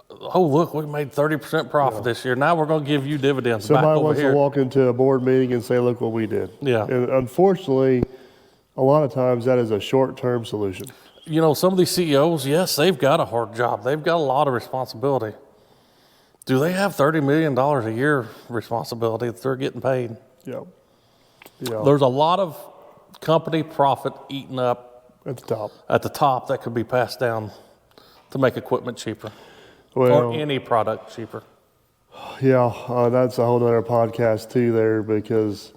Oh, look, we made 30% profit this year. Now we're going to give you dividends back Somebody over wants here. to walk into a board meeting and say, look what we did. Yeah. And unfortunately, a lot of times that is a short-term solution. Some of these CEOs, yes, they've got a hard job. They've got a lot of responsibility. Do they have $30 million a year responsibility that they're getting paid? Yeah. Yeah. There's a lot of company profit eaten up At the top. at the top that could be passed down to make equipment cheaper Well, or any product cheaper. Yeah, that's a whole other podcast too there, because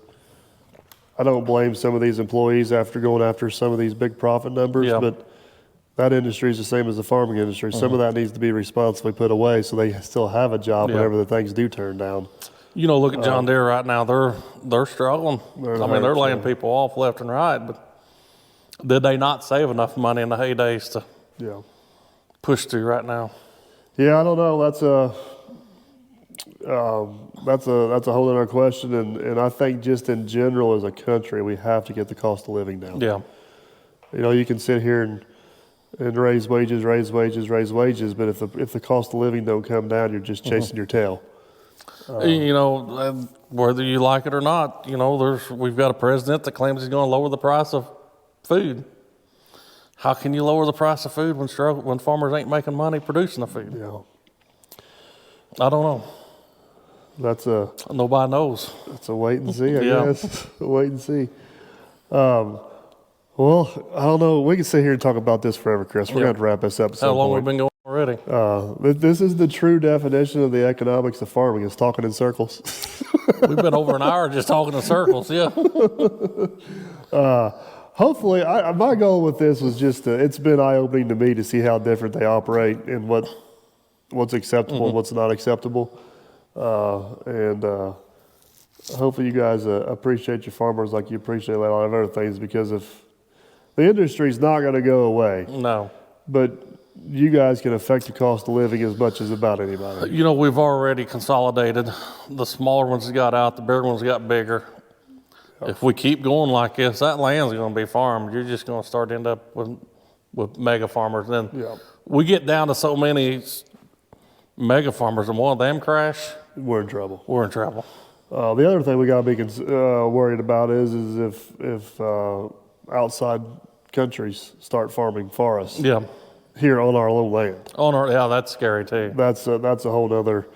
I don't blame some of these employees after going after some of these big profit numbers, Yeah. but that industry is the same as the farming industry. Some of that needs to be responsibly put away so they still have a job Yeah. whenever the things do turn down. You know, look at John Deere right now. They're struggling. They're hurts, laying yeah. people off left and right. But did they not save enough money in the heydays to Yeah. push through right now? Yeah, I don't know. That's a whole other question, and I think just in general as a country, we have to get the cost of living down. Yeah. You know, you can sit here and raise wages, but if the cost of living don't come down, you're just chasing your tail. You know, whether you like it or not, you know, we've got a president that claims he's going to lower the price of food. How can you lower the price of food when farmers ain't making money producing the food? Yeah, I don't know. Nobody knows. That's a wait and see, I Yeah. guess. Wait and see. Well, I don't know. We can sit here and talk about this forever, Chris. We're going to wrap this up at some How long point. we've been going already? This is the true definition of the economics of farming, is talking in circles. We've been over an hour just talking in circles, yeah. Hopefully, my goal with this was just it's been eye-opening to me to see how different they operate and what's acceptable and what's not acceptable. And hopefully you guys appreciate your farmers like you appreciate a lot of other things, because if the industry's not going to go away, No. but you guys can affect the cost of living as much as about anybody. You know, we've already consolidated. The smaller ones got out, the bigger ones got bigger. If we keep going like this, that land's going to be farmed. You're just going to start to end up with mega farmers. Then Yeah. we get down to so many mega farmers, and one of them crash, We're in trouble. we're in trouble. The other thing we got to be worried about is if outside countries start farming for us Yeah. here on our own land. Yeah, that's scary too. That's a whole nother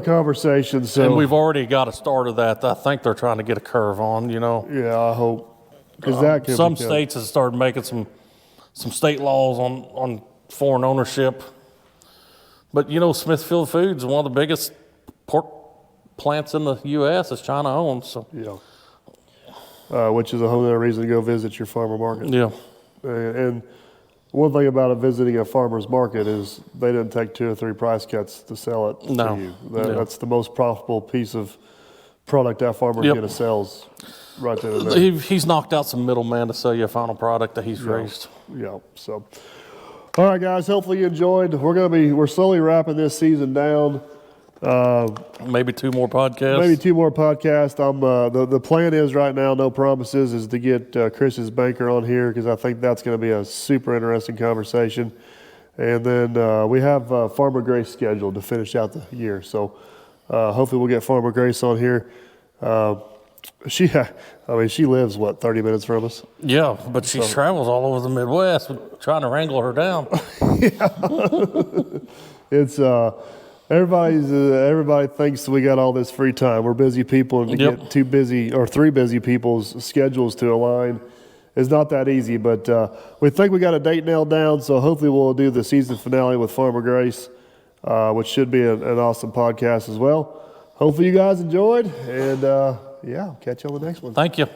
conversation. So And we've already got a start of that. I think they're trying to get a curve on, you know. yeah, I hope, because that can Some become- states have started making some state laws on foreign ownership. But you know, Smithfield Foods, one of the biggest pork plants in the U.S. is China owned. So yeah, which is a whole other reason to go visit your farmer market. yeah, And one thing about visiting a farmer's market is they didn't take 2 or 3 price cuts to sell it No. to you. Yeah. That's the most profitable piece of product that farmer's Yep. going to sell right there and there. he's knocked out some middleman to sell you a final product that he's raised. Yeah. So, all right, guys. Hopefully you enjoyed. We're slowly wrapping this season down. Maybe 2 more podcasts. Maybe 2 more podcasts. The plan is right now, no promises, is to get Chris's banker on here, because I think that's going to be a super interesting conversation. And then we have Farmer Grace scheduled to finish out the year. So hopefully we'll get Farmer Grace on here. She lives 30 minutes from us. Yeah, but she travels all over the Midwest trying to wrangle her down. It's everybody thinks we got all this free time. We're busy people, and to Yep. get 2 busy or 3 busy people's schedules to align is not that easy. But we think we got a date nailed down, so hopefully we'll do the season finale with Farmer Grace, which should be an awesome podcast as well. Hopefully you guys enjoyed, and catch you on the next one. Thank you.